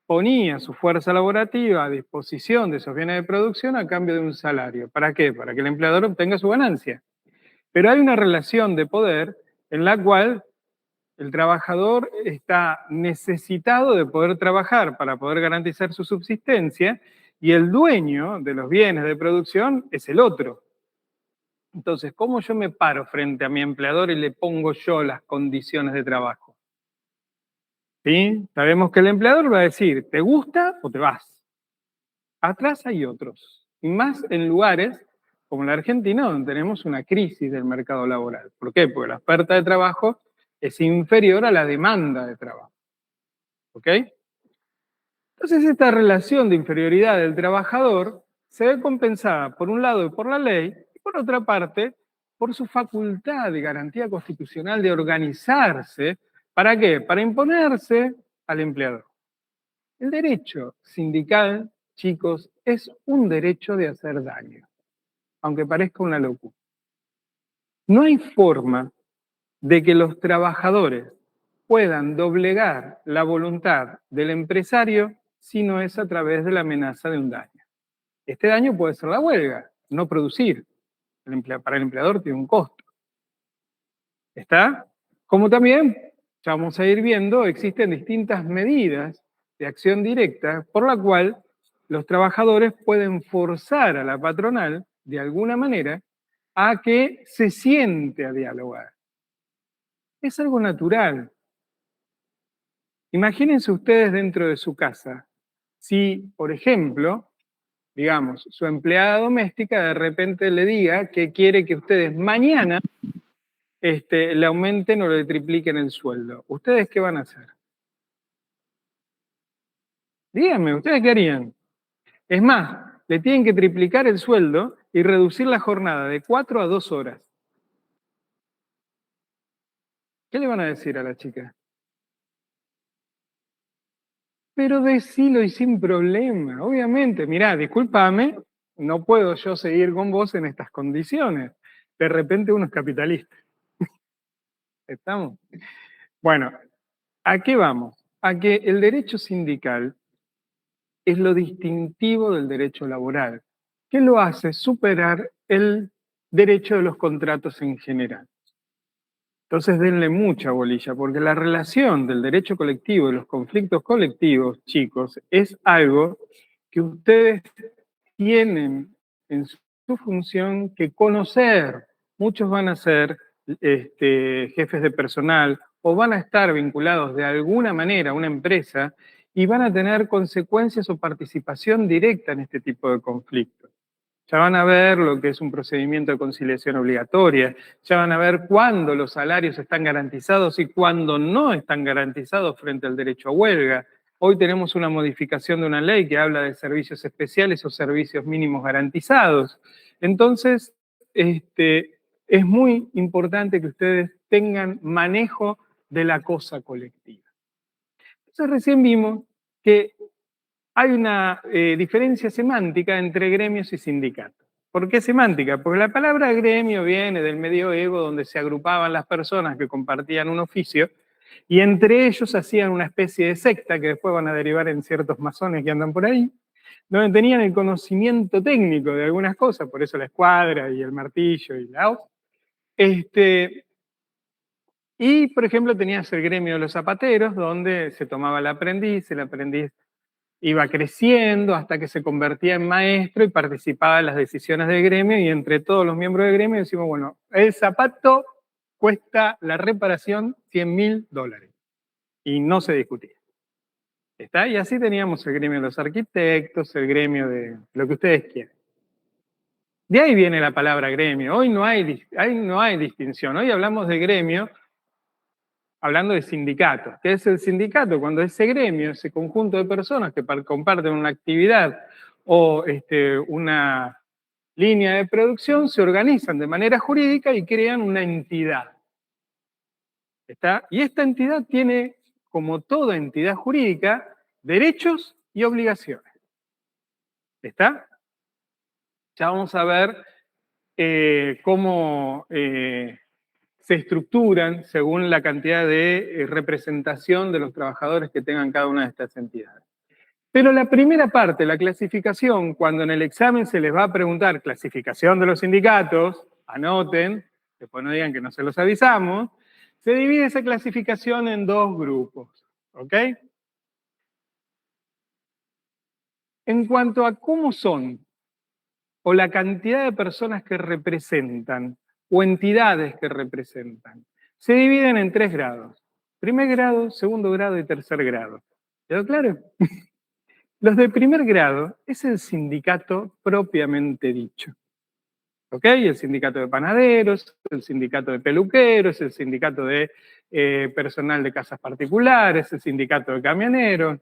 ponía su fuerza laborativa a disposición de esos bienes de producción a cambio de un salario. ¿Para qué? Para que el empleador obtenga su ganancia. Pero hay una relación de poder en la cual el trabajador está necesitado de poder trabajar para poder garantizar su subsistencia y el dueño de los bienes de producción es el otro. Entonces, ¿cómo yo me paro frente a mi empleador y le pongo yo las condiciones de trabajo? ¿Sí? Sabemos que el empleador va a decir, ¿te gusta o te vas? Atrás hay otros, y más en lugares como la Argentina, donde tenemos una crisis del mercado laboral. ¿Por qué? Porque la oferta de trabajo es inferior a la demanda de trabajo. ¿Ok? Entonces, esta relación de inferioridad del trabajador se ve compensada, por un lado, por la ley, y por otra parte, por su facultad de garantía constitucional de organizarse. ¿Para qué? Para imponerse al empleador. El derecho sindical, chicos, es un derecho de hacer daño, aunque parezca una locura. No hay forma de que los trabajadores puedan doblegar la voluntad del empresario si no es a través de la amenaza de un daño. Este daño puede ser la huelga, no producir. Para el empleador tiene un costo. ¿Está? Como también, ya vamos a ir viendo, existen distintas medidas de acción directa por la cual los trabajadores pueden forzar a la patronal, de alguna manera, a que se siente a dialogar. Es algo natural. Imagínense ustedes dentro de su casa, si, por ejemplo, digamos, su empleada doméstica de repente le diga que quiere que ustedes mañana le aumenten o le tripliquen el sueldo. ¿Ustedes qué van a hacer? Díganme, ¿ustedes qué harían? Es más, le tienen que triplicar el sueldo y reducir la jornada de 4 a 2 horas. ¿Qué le van a decir a la chica? Pero decilo y sin problema, obviamente. Mirá, discúlpame, no puedo yo seguir con vos en estas condiciones. De repente uno es capitalista. ¿Estamos? Bueno, ¿a qué vamos? A que el derecho sindical es lo distintivo del derecho laboral, que lo hace superar el derecho de los contratos en general. Entonces denle mucha bolilla, porque la relación del derecho colectivo y los conflictos colectivos, chicos, es algo que ustedes tienen en su función que conocer. Muchos van a ser jefes de personal o van a estar vinculados de alguna manera a una empresa y van a tener consecuencias o participación directa en este tipo de conflictos. Ya van a ver lo que es un procedimiento de conciliación obligatoria, ya van a ver cuándo los salarios están garantizados y cuándo no están garantizados frente al derecho a huelga. Hoy tenemos una modificación de una ley que habla de servicios especiales o servicios mínimos garantizados. Entonces, es muy importante que ustedes tengan manejo de la cosa colectiva. Entonces, recién vimos que hay una diferencia semántica entre gremios y sindicatos. ¿Por qué semántica? Porque la palabra gremio viene del medioevo, donde se agrupaban las personas que compartían un oficio y entre ellos hacían una especie de secta que después van a derivar en ciertos masones que andan por ahí, donde tenían el conocimiento técnico de algunas cosas, por eso la escuadra y el martillo y la hoz. Y, por ejemplo, tenías el gremio de los zapateros, donde se tomaba el aprendiz iba creciendo hasta que se convertía en maestro y participaba en las decisiones del gremio, y entre todos los miembros del gremio decimos, bueno, el zapato cuesta la reparación $100.000 y no se discutía. ¿Está? Y así teníamos el gremio de los arquitectos, el gremio de lo que ustedes quieran. De ahí viene la palabra gremio. Hoy no hay distinción. Hoy hablamos de gremio hablando de sindicatos. ¿Qué es el sindicato? Cuando ese gremio, ese conjunto de personas que comparten una actividad o una línea de producción, se organizan de manera jurídica y crean una entidad. ¿Está? Y esta entidad tiene, como toda entidad jurídica, derechos y obligaciones. ¿Está? Ya vamos a ver cómo se estructuran según la cantidad de representación de los trabajadores que tengan cada una de estas entidades. Pero la primera parte, la clasificación, cuando en el examen se les va a preguntar clasificación de los sindicatos, anoten, después no digan que no se los avisamos, se divide esa clasificación en dos grupos, ¿ok? En cuanto a cómo son, o la cantidad de personas que representan, o entidades que representan, se dividen en 3 grados. Primer grado, segundo grado y tercer grado. ¿Quedó claro? Los de primer grado es el sindicato propiamente dicho. ¿Ok? El sindicato de panaderos, el sindicato de peluqueros, el sindicato de personal de casas particulares, el sindicato de camioneros,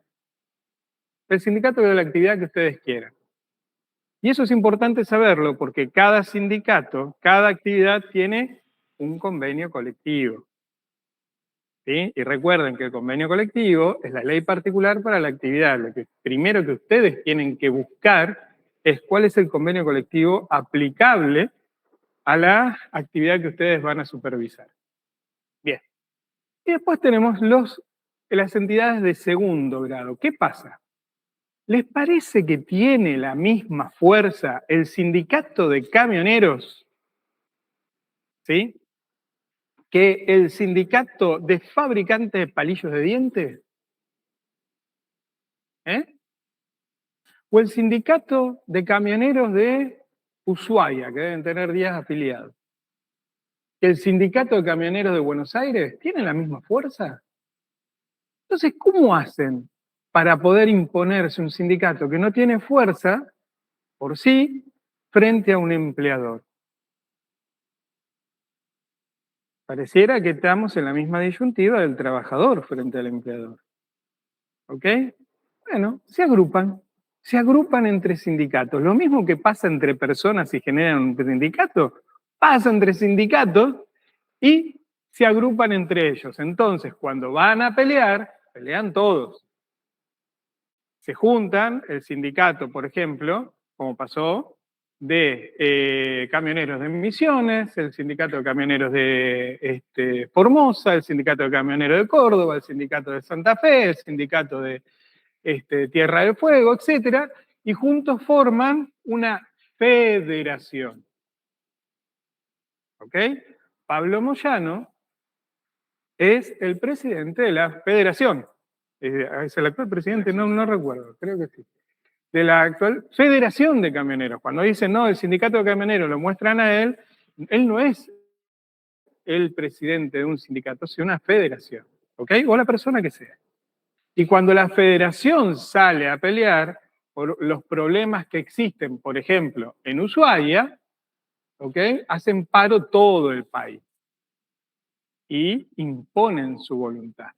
el sindicato de la actividad que ustedes quieran. Y eso es importante saberlo porque cada sindicato, cada actividad tiene un convenio colectivo. ¿Sí? Y recuerden que el convenio colectivo es la ley particular para la actividad. Lo que primero que ustedes tienen que buscar es cuál es el convenio colectivo aplicable a la actividad que ustedes van a supervisar. Bien. Y después tenemos las entidades de segundo grado. ¿Qué pasa? ¿Les parece que tiene la misma fuerza el sindicato de camioneros? ¿Sí? que el sindicato de fabricantes de palillos de dientes? O el sindicato de camioneros de Ushuaia, que deben tener 10 afiliados. ¿Que el sindicato de camioneros de Buenos Aires tiene la misma fuerza? Entonces, ¿cómo hacen para poder imponerse un sindicato que no tiene fuerza por sí frente a un empleador? Pareciera que estamos en la misma disyuntiva del trabajador frente al empleador. ¿Ok? Bueno, se agrupan entre sindicatos. Lo mismo que pasa entre personas y generan un sindicato, pasa entre sindicatos y se agrupan entre ellos. Entonces, cuando van a pelear, pelean todos. Se juntan, el sindicato, por ejemplo, como pasó, de camioneros de Misiones, el sindicato de camioneros de Formosa, el sindicato de camioneros de Córdoba, el sindicato de Santa Fe, el sindicato de Tierra del Fuego, etc. Y juntos forman una federación. ¿Ok? Pablo Moyano es el presidente de la federación. ¿Es el actual presidente? No recuerdo, creo que sí. De la actual Federación de Camioneros. Cuando dicen, no, el sindicato de camioneros lo muestran a él no es el presidente de un sindicato, sino una federación. ¿Ok? O la persona que sea. Y cuando la federación sale a pelear por los problemas que existen, por ejemplo, en Ushuaia, ¿ok? Hacen paro todo el país y imponen su voluntad.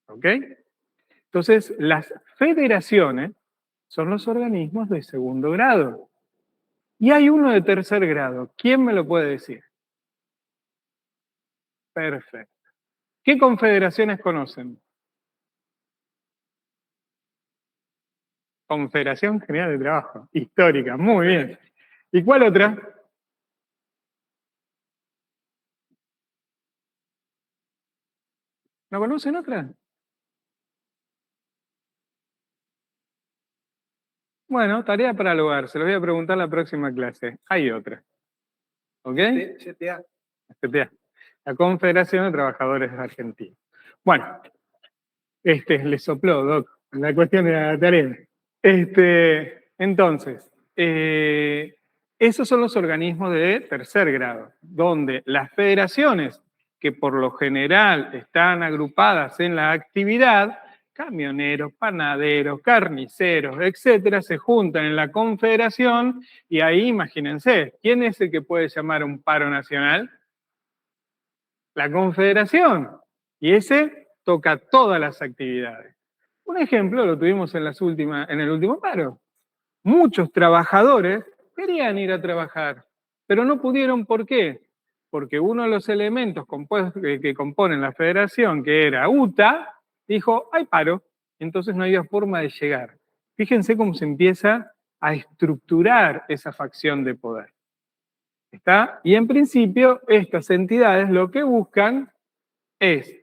¿Ok? Entonces, las federaciones son los organismos de segundo grado. Y hay uno de tercer grado. ¿Quién me lo puede decir? Perfecto. ¿Qué confederaciones conocen? Confederación General de Trabajo. Histórica, muy bien. ¿Y cuál otra? ¿No conocen otra? Bueno, tarea para el hogar. Se lo voy a preguntar la próxima clase. Hay otra. ¿Ok? CTA. CTA. La Confederación de Trabajadores Argentinos. Bueno, le sopló, Doc. La cuestión de la tarea. Entonces, esos son los organismos de tercer grado, donde las federaciones, que por lo general están agrupadas en la actividad, camioneros, panaderos, carniceros, etcétera, se juntan en la confederación y ahí, imagínense, ¿quién es el que puede llamar a un paro nacional? La confederación. Y ese toca todas las actividades. Un ejemplo lo tuvimos en el último paro. Muchos trabajadores querían ir a trabajar, pero no pudieron. ¿Por qué? Porque uno de los elementos que componen la federación, que era UTA, dijo, hay paro, entonces no había forma de llegar. Fíjense cómo se empieza a estructurar esa facción de poder. ¿Está? Y en principio, estas entidades lo que buscan es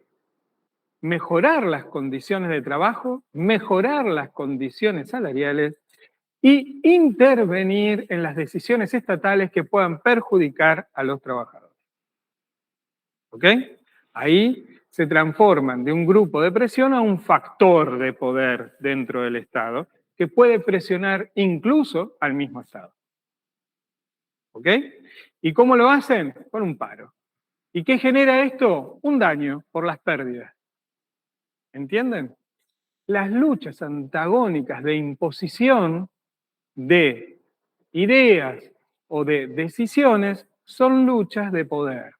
mejorar las condiciones de trabajo, mejorar las condiciones salariales y intervenir en las decisiones estatales que puedan perjudicar a los trabajadores. ¿Ok? Ahí se transforman de un grupo de presión a un factor de poder dentro del Estado que puede presionar incluso al mismo Estado. ¿Ok? ¿Y cómo lo hacen? Con un paro. ¿Y qué genera esto? Un daño por las pérdidas. ¿Entienden? Las luchas antagónicas de imposición de ideas o de decisiones son luchas de poder.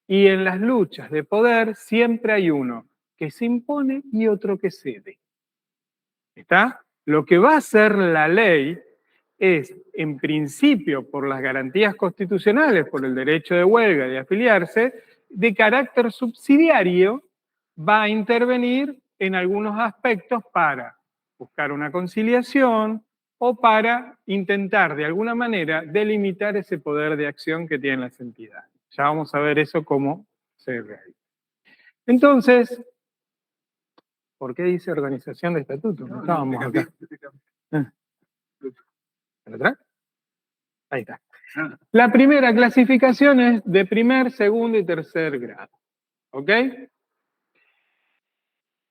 Y en las luchas de poder siempre hay uno que se impone y otro que cede. ¿Está? Lo que va a hacer la ley es, en principio, por las garantías constitucionales, por el derecho de huelga y de afiliarse, de carácter subsidiario, va a intervenir en algunos aspectos para buscar una conciliación o para intentar de alguna manera delimitar ese poder de acción que tienen las entidades. Ya vamos a ver eso cómo se realiza. Entonces, ¿por qué dice organización de estatutos? No estábamos acá. ¿Para atrás? Ahí está. La primera clasificación es de primer, segundo y tercer grado. ¿Ok?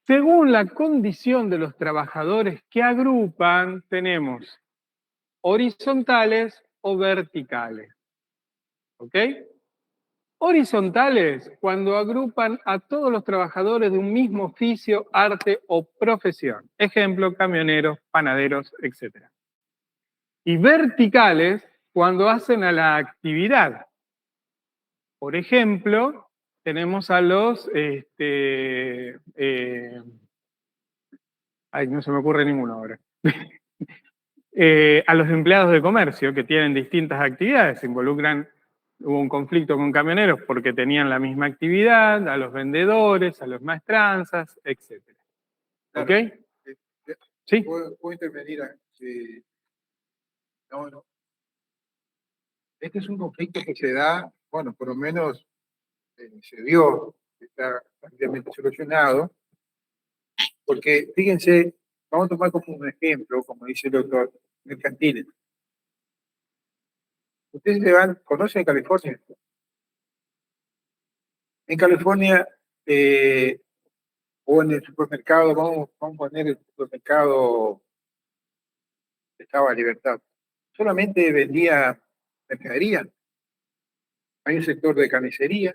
Según la condición de los trabajadores que agrupan, tenemos horizontales o verticales. ¿Ok? Horizontales, cuando agrupan a todos los trabajadores de un mismo oficio, arte o profesión. Ejemplo, camioneros, panaderos, etc. Y verticales, cuando hacen a la actividad. Por ejemplo, tenemos a los, no se me ocurre ninguno ahora. A los empleados de comercio que tienen distintas actividades, hubo un conflicto con camioneros porque tenían la misma actividad, a los vendedores, a los maestranzas, etc. ¿Ok? ¿Sí? ¿Puedo intervenir? No. Este es un conflicto que se da, bueno, por lo menos se dio, está ampliamente solucionado, porque fíjense, vamos a tomar como un ejemplo, como dice el doctor, mercantiles. Ustedes conocen California. En California, o en el supermercado, vamos a poner el supermercado que estaba a Libertad, solamente vendía mercadería. Hay un sector de carnicería,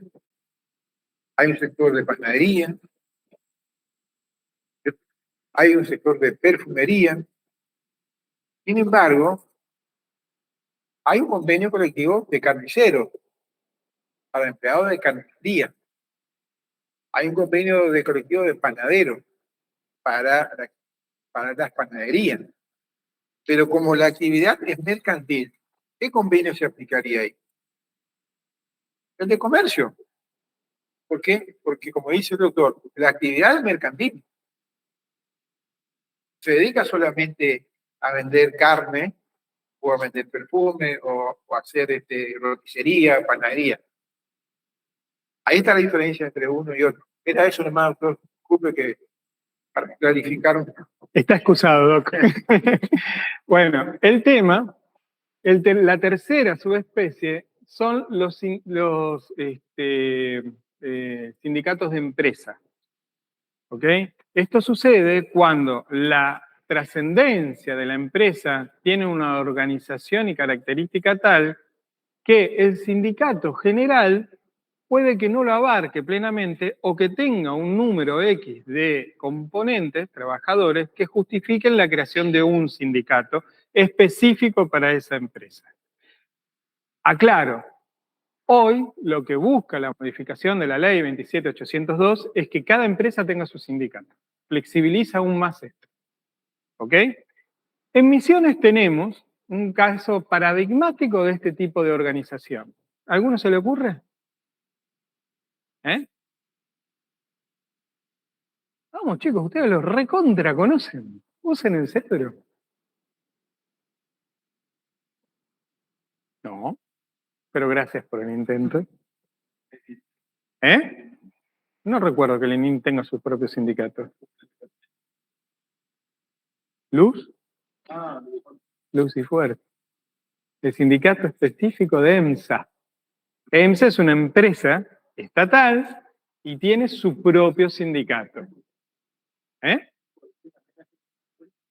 hay un sector de panadería, hay un sector de perfumería. Sin embargo, hay un convenio colectivo de carniceros para empleados de carnicería. Hay un convenio de colectivo de panaderos para las panaderías. Pero como la actividad es mercantil, ¿qué convenio se aplicaría ahí? El de comercio. ¿Por qué? Porque, como dice el doctor, la actividad es mercantil. Se dedica solamente a vender carne, o a vender perfume, o a hacer roticería, panadería. Ahí está la diferencia entre uno y otro. Era eso nomás, doctor. Disculpe que para clarificar un poco. Está excusado, Doc. Bueno, el tema, la tercera subespecie son los sindicatos de empresa. ¿Ok? Esto sucede cuando la trascendencia de la empresa tiene una organización y característica tal que el sindicato general puede que no lo abarque plenamente o que tenga un número X de componentes, trabajadores, que justifiquen la creación de un sindicato específico para esa empresa. Aclaro, hoy lo que busca la modificación de la ley 27802 es que cada empresa tenga su sindicato. Flexibiliza aún más esto. ¿Ok? En Misiones tenemos un caso paradigmático de este tipo de organización. ¿A alguno se le ocurre? ¿Eh? Vamos, chicos, ustedes los recontra conocen. Usen el cerebro. No, pero gracias por el intento. ¿Eh? No recuerdo que Lenin tenga su propio sindicato. ¿Luz? Luz y Fuerte. El sindicato específico de EMSA. EMSA es una empresa estatal y tiene su propio sindicato. ¿Eh?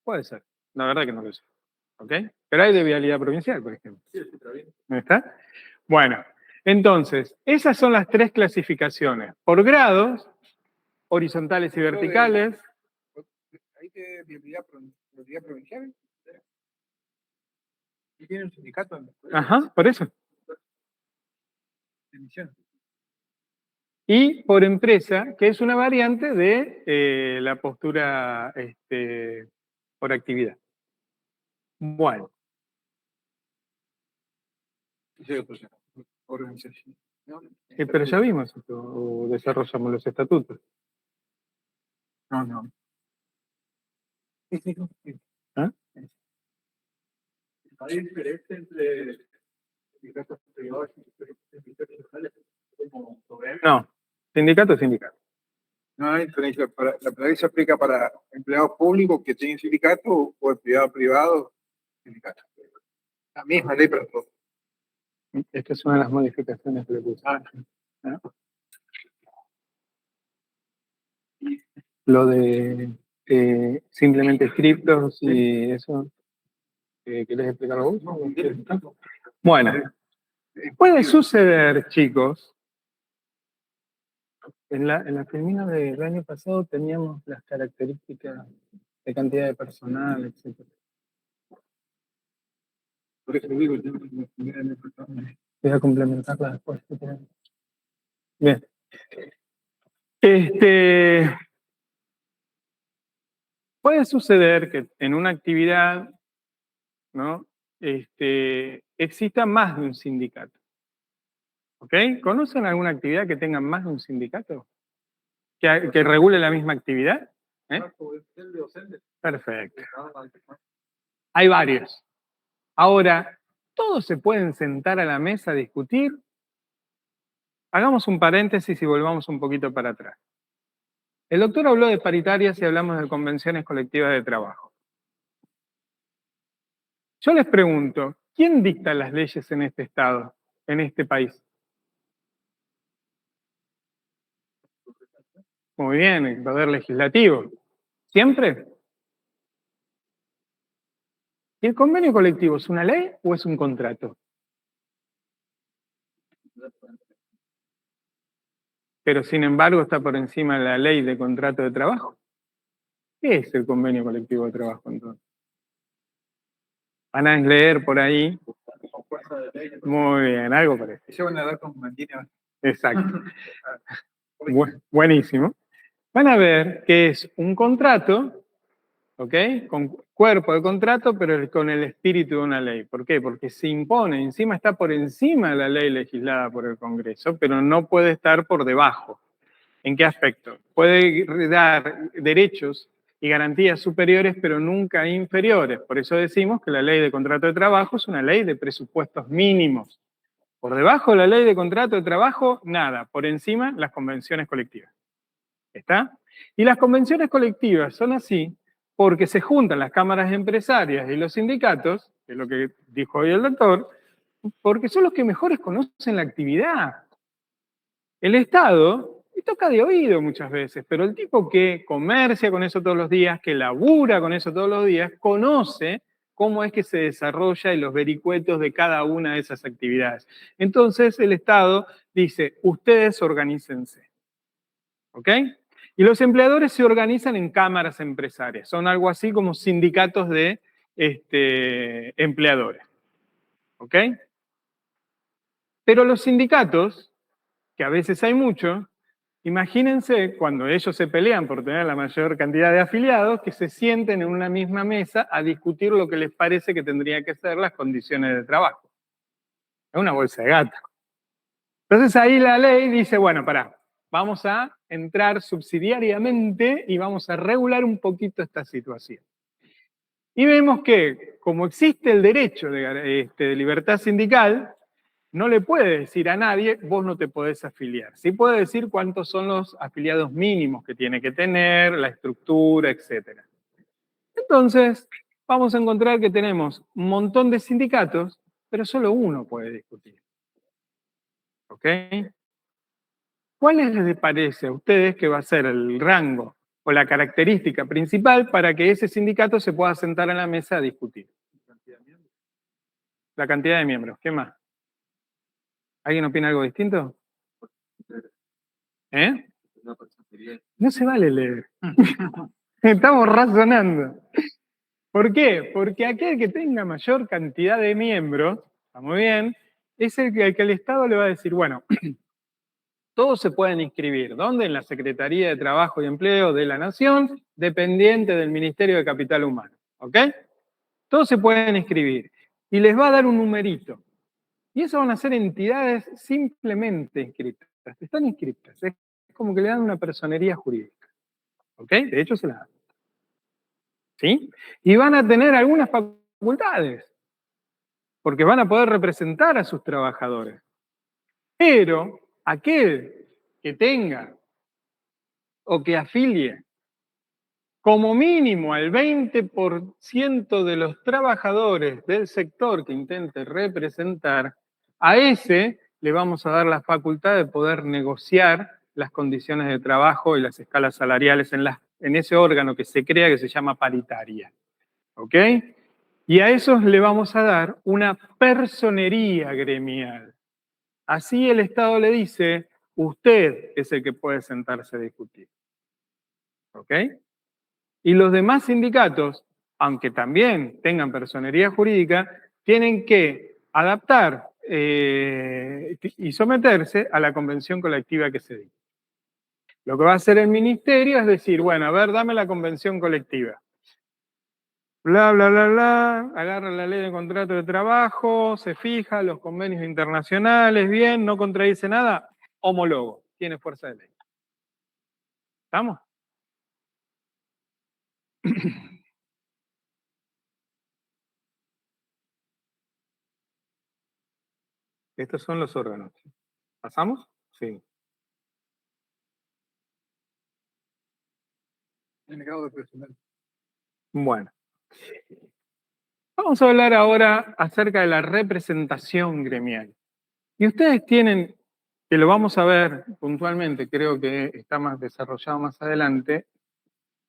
Puede ser. La verdad que no lo sé. ¿Ok? Pero hay de vialidad provincial, por ejemplo. ¿No está? Bueno, entonces, esas son las tres clasificaciones. Por grados, horizontales y verticales. ¿Ahí de vialidad provincial? ¿Y tiene un sindicato? Ajá, por eso. De Misiones. Y por empresa, que es una variante de la postura por actividad. Bueno. Organización. ¿No? Pero ya vimos esto, o desarrollamos los estatutos. No. ¿Ah? Hay diferencia entre sindicatos privados y sindicatos estatales. No, sindicato es sindicato. No hay diferencia. La ley se aplica para empleados públicos que tienen sindicato o empleados privados, sindicato. La misma ley para todos. Esta es una de las modificaciones que le puse. ¿No? Lo de simplemente scriptos y eso. ¿Querés explicarlo vos? Bueno, puede suceder, chicos. En la termina del año pasado teníamos las características de cantidad de personal, etc. Por eso digo, yo voy a complementarla después. Bien. Puede suceder que en una actividad, ¿no? Exista más de un sindicato. ¿Ok? ¿Conocen alguna actividad que tenga más de un sindicato? ¿Que regule la misma actividad? Perfecto. Hay varios. Ahora, ¿todos se pueden sentar a la mesa a discutir? Hagamos un paréntesis y volvamos un poquito para atrás. El doctor habló de paritarias y hablamos de convenciones colectivas de trabajo. Yo les pregunto, ¿quién dicta las leyes en este estado, en este país? Muy bien, el poder legislativo. ¿Siempre? ¿Y el convenio colectivo es una ley o es un contrato? Pero sin embargo está por encima de la ley de contrato de trabajo. ¿Qué es el convenio colectivo de trabajo entonces? Van a leer por ahí. Muy bien, algo parece. Exacto. Buenísimo. Van a ver que es un contrato, ¿ok? Con cuerpo de contrato, pero con el espíritu de una ley. ¿Por qué? Porque se impone, encima está por encima de la ley legislada por el Congreso, pero no puede estar por debajo. ¿En qué aspecto? Puede dar derechos y garantías superiores, pero nunca inferiores. Por eso decimos que la ley de contrato de trabajo es una ley de presupuestos mínimos. Por debajo de la ley de contrato de trabajo, nada. Por encima, las convenciones colectivas. ¿Está? Y las convenciones colectivas son así porque se juntan las cámaras empresarias y los sindicatos, que es lo que dijo hoy el doctor, porque son los que mejores conocen la actividad. El Estado, y toca de oído muchas veces, pero el tipo que comercia con eso todos los días, que labura con eso todos los días, conoce cómo es que se desarrolla y los vericuetos de cada una de esas actividades. Entonces el Estado dice, ustedes organícense. ¿Ok? Y los empleadores se organizan en cámaras empresarias, son algo así como sindicatos de empleadores. ¿Ok? Pero los sindicatos, que a veces hay muchos, imagínense cuando ellos se pelean por tener la mayor cantidad de afiliados, que se sienten en una misma mesa a discutir lo que les parece que tendría que ser las condiciones de trabajo. Es una bolsa de gato. Entonces ahí la ley dice, bueno, pará, vamos a entrar subsidiariamente y vamos a regular un poquito esta situación. Y vemos que, como existe el derecho de libertad sindical, no le puede decir a nadie, vos no te podés afiliar. Sí puede decir cuántos son los afiliados mínimos que tiene que tener, la estructura, etc. Entonces, vamos a encontrar que tenemos un montón de sindicatos, pero solo uno puede discutir. ¿Ok? ¿Cuál les parece a ustedes que va a ser el rango o la característica principal para que ese sindicato se pueda sentar en la mesa a discutir? La cantidad de miembros. ¿Qué más? ¿Alguien opina algo distinto? ¿Eh? No se vale leer. Estamos razonando. ¿Por qué? Porque aquel que tenga mayor cantidad de miembros, está muy bien, es el que el Estado le va a decir, bueno, todos se pueden inscribir. ¿Dónde? En la Secretaría de Trabajo y Empleo de la Nación, dependiente del Ministerio de Capital Humano. ¿Ok? Todos se pueden inscribir. Y les va a dar un numerito. Y eso van a ser entidades simplemente inscritas. Están inscritas. Es como que le dan una personería jurídica. ¿Ok? De hecho, se la dan. ¿Sí? Y van a tener algunas facultades. Porque van a poder representar a sus trabajadores. Pero aquel que tenga o que afilie como mínimo al 20% de los trabajadores del sector que intente representar, A ese le vamos a dar la facultad de poder negociar las condiciones de trabajo y las escalas salariales en ese órgano que se crea que se llama paritaria. ¿Ok? Y a esos le vamos a dar una personería gremial. Así el Estado le dice, usted es el que puede sentarse a discutir. ¿Ok? Y los demás sindicatos, aunque también tengan personería jurídica, tienen que adaptar y someterse a la convención colectiva que se dicta. Lo que va a hacer el ministerio es decir, bueno, a ver, dame la convención colectiva. Bla, bla, bla, bla, agarra la ley de contrato de trabajo, se fija, los convenios internacionales, bien, no contradice nada, homólogo, tiene fuerza de ley. ¿Estamos? Estos son los órganos. ¿Pasamos? Sí. Delegado de personal. Bueno. Vamos a hablar ahora acerca de la representación gremial. Y ustedes tienen, que lo vamos a ver puntualmente, creo que está más desarrollado más adelante,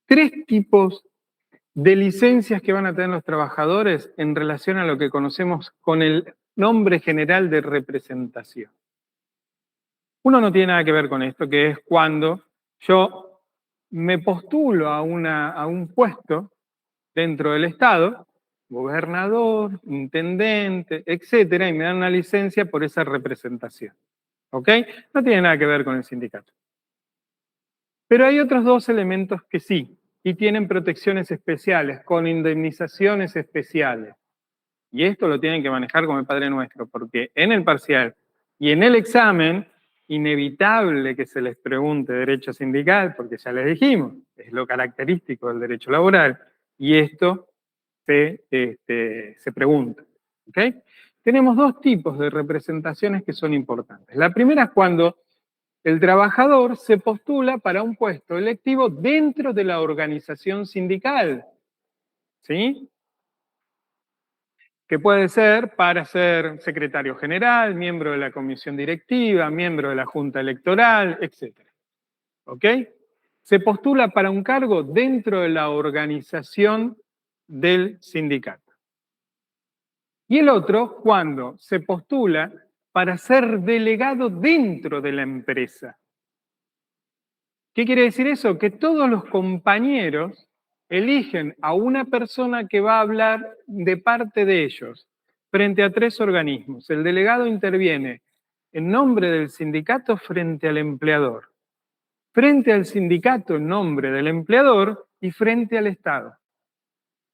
3 tipos de licencias que van a tener los trabajadores en relación a lo que conocemos con el nombre general de representación. Uno no tiene nada que ver con esto, que es cuando yo me postulo a un puesto dentro del Estado, gobernador, intendente, etcétera, y me dan una licencia por esa representación. ¿Ok? No tiene nada que ver con el sindicato. Pero hay otros 2 elementos que sí, y tienen protecciones especiales, con indemnizaciones especiales. Y esto lo tienen que manejar como el Padre Nuestro, porque en el parcial y en el examen, inevitable que se les pregunte derecho sindical, porque ya les dijimos, es lo característico del derecho laboral, y esto se pregunta. ¿Okay? Tenemos 2 tipos de representaciones que son importantes. La primera es cuando el trabajador se postula para un puesto electivo dentro de la organización sindical. ¿Sí? Que puede ser para ser secretario general, miembro de la comisión directiva, miembro de la junta electoral, etc. ¿Ok? Se postula para un cargo dentro de la organización del sindicato. Y el otro, cuando se postula para ser delegado dentro de la empresa. ¿Qué quiere decir eso? Que todos los compañeros eligen a una persona que va a hablar de parte de ellos frente a 3 organismos. El delegado interviene en nombre del sindicato frente al empleador, frente al sindicato en nombre del empleador y frente al Estado,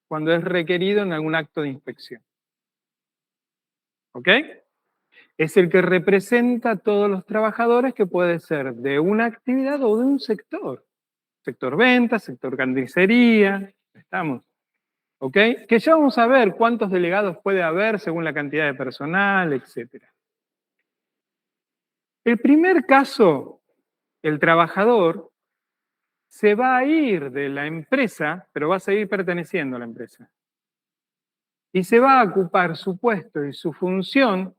cuando es requerido en algún acto de inspección. ¿Ok? Es el que representa a todos los trabajadores, que puede ser de una actividad o de un sector. Sector ventas, sector carnicería, estamos. ¿Ok? Que ya vamos a ver cuántos delegados puede haber según la cantidad de personal, etc. El primer caso, el trabajador se va a ir de la empresa, pero va a seguir perteneciendo a la empresa. Y se va a ocupar su puesto y su función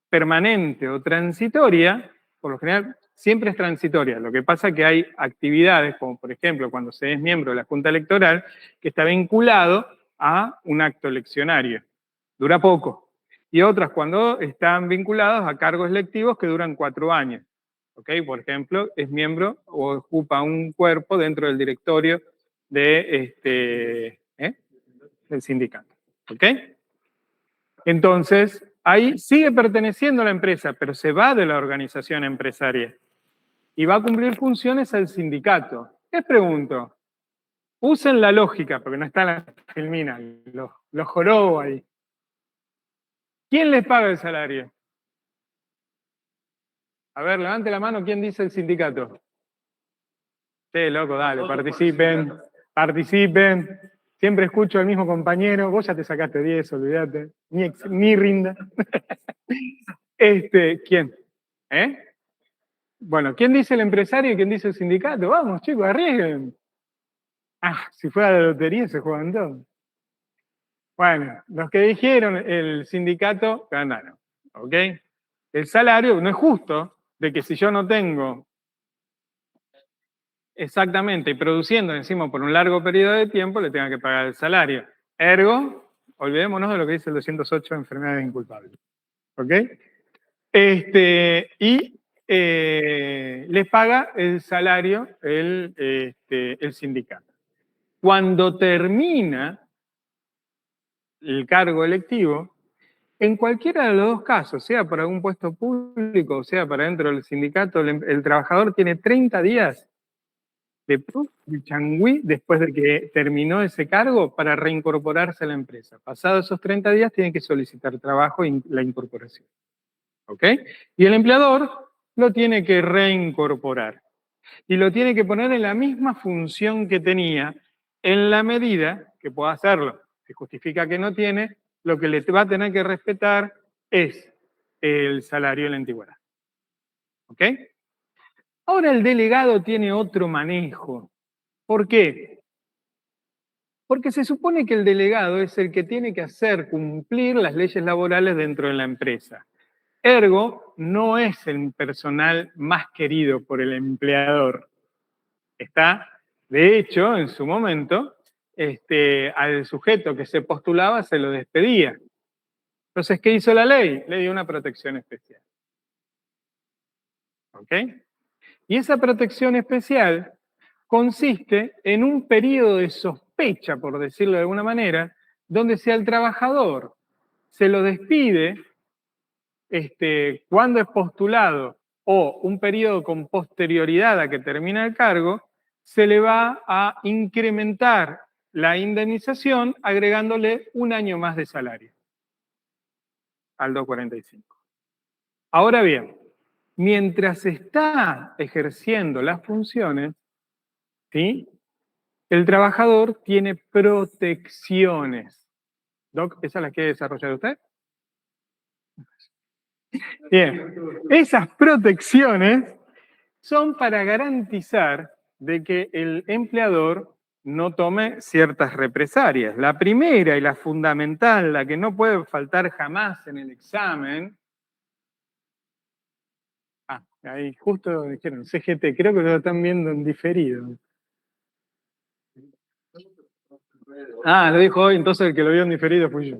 permanente o transitoria, por lo general siempre es transitoria. Lo que pasa es que hay actividades, como por ejemplo cuando se es miembro de la Junta Electoral, que está vinculado a un acto eleccionario. Dura poco. Y otras cuando están vinculados a cargos electivos que duran 4 años. ¿Ok? Por ejemplo, es miembro o ocupa un cuerpo dentro del directorio del sindicato. ¿Ok? Entonces, ahí sigue perteneciendo a la empresa, pero se va de la organización empresaria y va a cumplir funciones al sindicato. Les pregunto, usen la lógica, porque no está la filmina, los jorobos ahí. ¿Quién les paga el salario? A ver, levante la mano, ¿quién dice el sindicato? Sí, loco, dale, participen, participen. Siempre escucho al mismo compañero, vos ya te sacaste 10, olvídate, ni rinda. ¿Quién? ¿Eh? Bueno, ¿quién dice el empresario y quién dice el sindicato? Vamos, chicos, arriesguen. Ah, si fuera la lotería se juegan todos. Bueno, los que dijeron el sindicato ganaron. ¿Ok? El salario no es justo de que si yo no tengo exactamente y produciendo encima por un largo periodo de tiempo, le tenga que pagar el salario. Ergo, olvidémonos de lo que dice el 208 de enfermedades inculpables. ¿Ok? Y les paga el salario el sindicato. Cuando termina el cargo electivo, en cualquiera de los dos casos, sea para un puesto público o sea para dentro del sindicato, el trabajador tiene 30 días de changüí después de que terminó ese cargo para reincorporarse a la empresa. Pasados esos 30 días tiene que solicitar trabajo y la incorporación. ¿Ok? Y el empleador lo tiene que reincorporar. Y lo tiene que poner en la misma función que tenía en la medida que pueda hacerlo. Si justifica que no tiene, lo que le va a tener que respetar es el salario de la antigüedad. ¿Ok? Ahora el delegado tiene otro manejo. ¿Por qué? Porque se supone que el delegado es el que tiene que hacer cumplir las leyes laborales dentro de la empresa. Ergo, no es el personal más querido por el empleador. De hecho, en su momento, al sujeto que se postulaba se lo despedía. Entonces, ¿qué hizo la ley? Le dio una protección especial. ¿Ok? Y esa protección especial consiste en un periodo de sospecha, por decirlo de alguna manera, donde si al trabajador se lo despide cuando es postulado o un periodo con posterioridad a que termina el cargo, se le va a incrementar la indemnización agregándole un año más de salario al 245. Ahora bien, mientras está ejerciendo las funciones, ¿sí?, el trabajador tiene protecciones. Doc, ¿esa la quiere desarrollar usted? Bien, esas protecciones son para garantizar de que el empleador no tome ciertas represalias. La primera y la fundamental, la que no puede faltar jamás en el examen. Ahí justo dijeron CGT, creo que lo están viendo en diferido. Lo dijo hoy, entonces el que lo vio en diferido fui yo.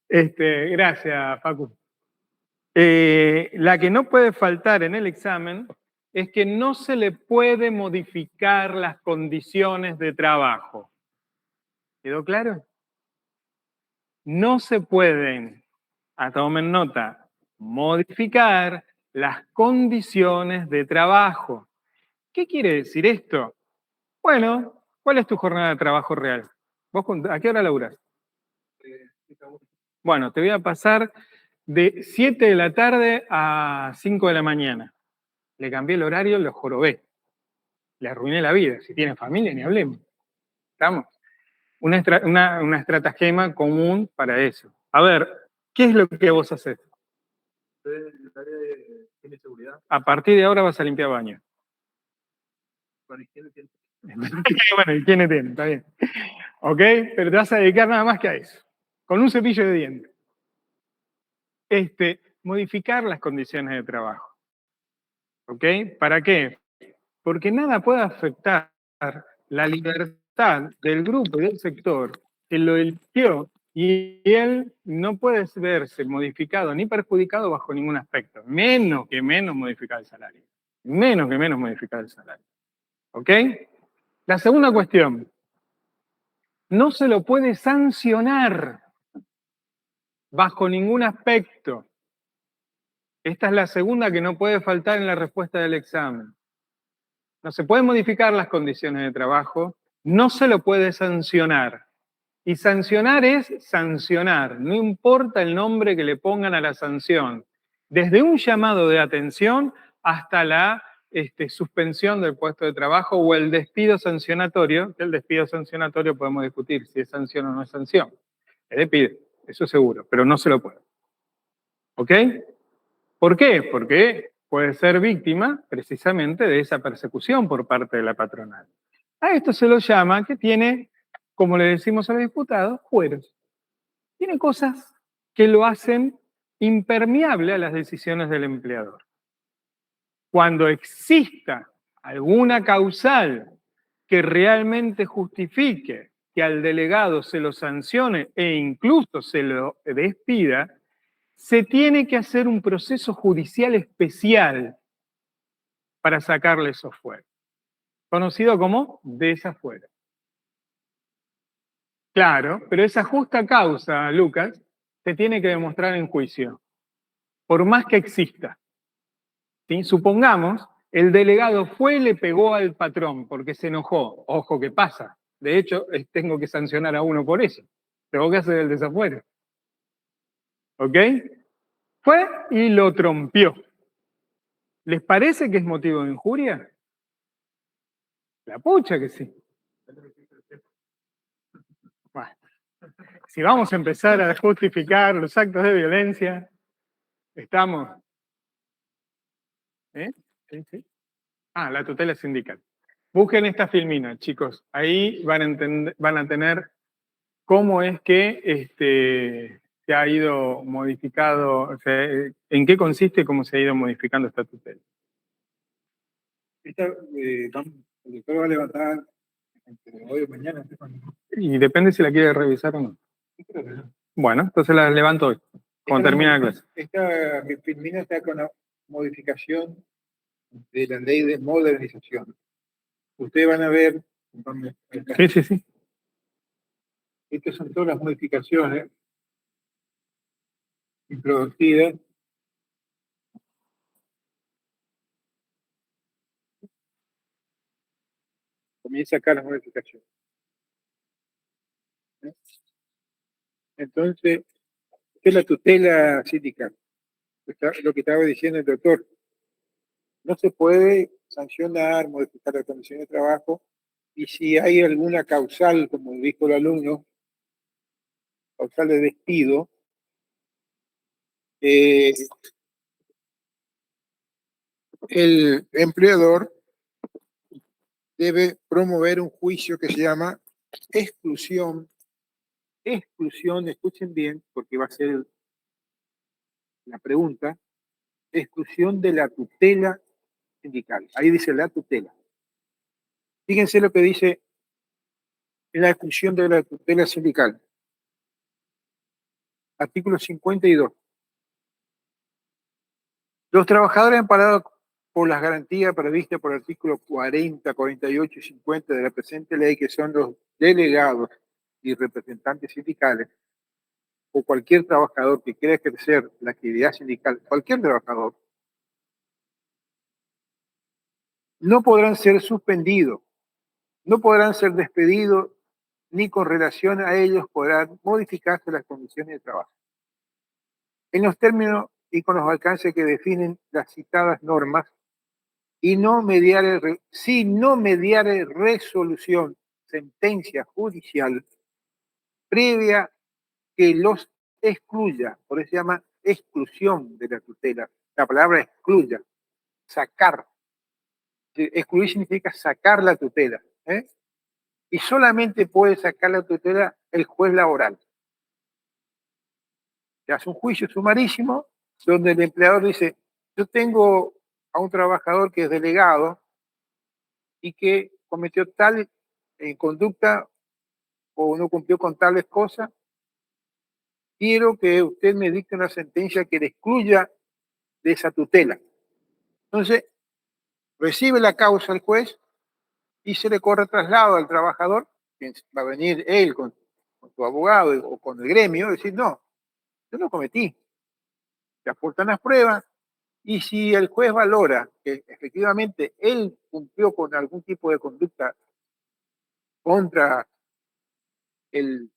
Gracias, Facu. La que no puede faltar en el examen es que no se le puede modificar las condiciones de trabajo. ¿Quedó claro? No se pueden, tomen nota, modificar las condiciones de trabajo. ¿Qué quiere decir esto? Bueno, ¿cuál es tu jornada de trabajo real? ¿Vos a qué hora laburás? Bueno, te voy a pasar de 7 de la tarde a 5 de la mañana. Le cambié el horario, lo jorobé. Le arruiné la vida. Si tiene familia, ni hablemos. ¿Estamos? Una estratagema común para eso. A ver, ¿qué es lo que vos haces? ¿Tiene seguridad? A partir de ahora vas a limpiar baño. Bueno, ¿y quiénes tienen? Está bien. ¿Ok? Pero te vas a dedicar nada más que a eso. Con un cepillo de dientes. Modificar las condiciones de trabajo. ¿Ok? ¿Para qué? Porque nada puede afectar la libertad del grupo y del sector que lo eligió y él no puede verse modificado ni perjudicado bajo ningún aspecto, menos modificar el salario. Menos que menos modificar el salario. ¿Ok? La segunda cuestión, no se lo puede sancionar bajo ningún aspecto. Esta es la segunda que no puede faltar en la respuesta del examen. No se pueden modificar las condiciones de trabajo, no se lo puede sancionar. Y sancionar es sancionar, no importa el nombre que le pongan a la sanción. Desde un llamado de atención hasta la suspensión del puesto de trabajo o el despido sancionatorio, que el despido sancionatorio podemos discutir si es sanción o no es sanción. El despido, eso seguro, pero no se lo puede. ¿Ok? ¿Por qué? Porque puede ser víctima precisamente de esa persecución por parte de la patronal. A esto se lo llama que tiene, como le decimos a los diputados, fueros. Tiene cosas que lo hacen impermeable a las decisiones del empleador. Cuando exista alguna causal que realmente justifique que al delegado se lo sancione e incluso se lo despida, se tiene que hacer un proceso judicial especial para sacarle eso fuera, conocido como desafuero. Claro, pero esa justa causa, Lucas, se tiene que demostrar en juicio, por más que exista. ¿Sí? Supongamos, el delegado fue y le pegó al patrón porque se enojó. Ojo, ¿qué pasa? De hecho, tengo que sancionar a uno por eso. Tengo que hacer el desafuero. ¿Ok? Fue y lo trompió. ¿Les parece que es motivo de injuria? La pucha que sí. Bueno, si vamos a empezar a justificar los actos de violencia, estamos... ¿Eh? ¿Sí, sí? Ah, la tutela sindical. Busquen esta filmina, chicos. Ahí van a tener cómo es que se ha ido modificado, o sea, en qué consiste, cómo se ha ido modificando esta tutela. El doctor va a levantar entre hoy o mañana. Y depende si la quiere revisar o no. Bueno, entonces la levanto hoy, cuando termine la clase. Esta filmina está con la modificación de la ley de modernización. Ustedes van a ver. Sí, sí, sí. Estas son todas las modificaciones introducidas. Comienza acá las modificaciones. Entonces, ¿qué es la tutela sindical? Lo que estaba diciendo el doctor. No se puede sancionar, modificar las condiciones de trabajo, y si hay alguna causal, como dijo el alumno, causal de despido, el empleador debe promover un juicio que se llama exclusión. Exclusión, escuchen bien, porque va a ser la pregunta, exclusión de la tutela sindical. Ahí dice la tutela. Fíjense lo que dice en la exclusión de la tutela sindical. Artículo 52. Los trabajadores amparados por las garantías previstas por el artículo 40, 48 y 50 de la presente ley, que son los delegados y representantes sindicales, o cualquier trabajador que quiera ejercer la actividad sindical, cualquier trabajador, no podrán ser suspendidos, no podrán ser despedidos, ni con relación a ellos podrán modificarse las condiciones de trabajo. En los términos y con los alcances que definen las citadas normas, y si no mediare resolución, sentencia judicial, previa que los excluya, por eso se llama exclusión de la tutela. La palabra excluya, sacar. Excluir significa sacar la tutela. Y solamente puede sacar la tutela el juez laboral. Se hace un juicio sumarísimo donde el empleador dice, yo tengo a un trabajador que es delegado y que cometió tal conducta o no cumplió con tales cosas, quiero que usted me dicte una sentencia que le excluya de esa tutela. Entonces, recibe la causa el juez y se le corre traslado al trabajador, que va a venir él con su abogado o con el gremio, y decir, no, yo no cometí. Se aportan las pruebas, y si el juez valora que efectivamente él cumplió con algún tipo de conducta contra el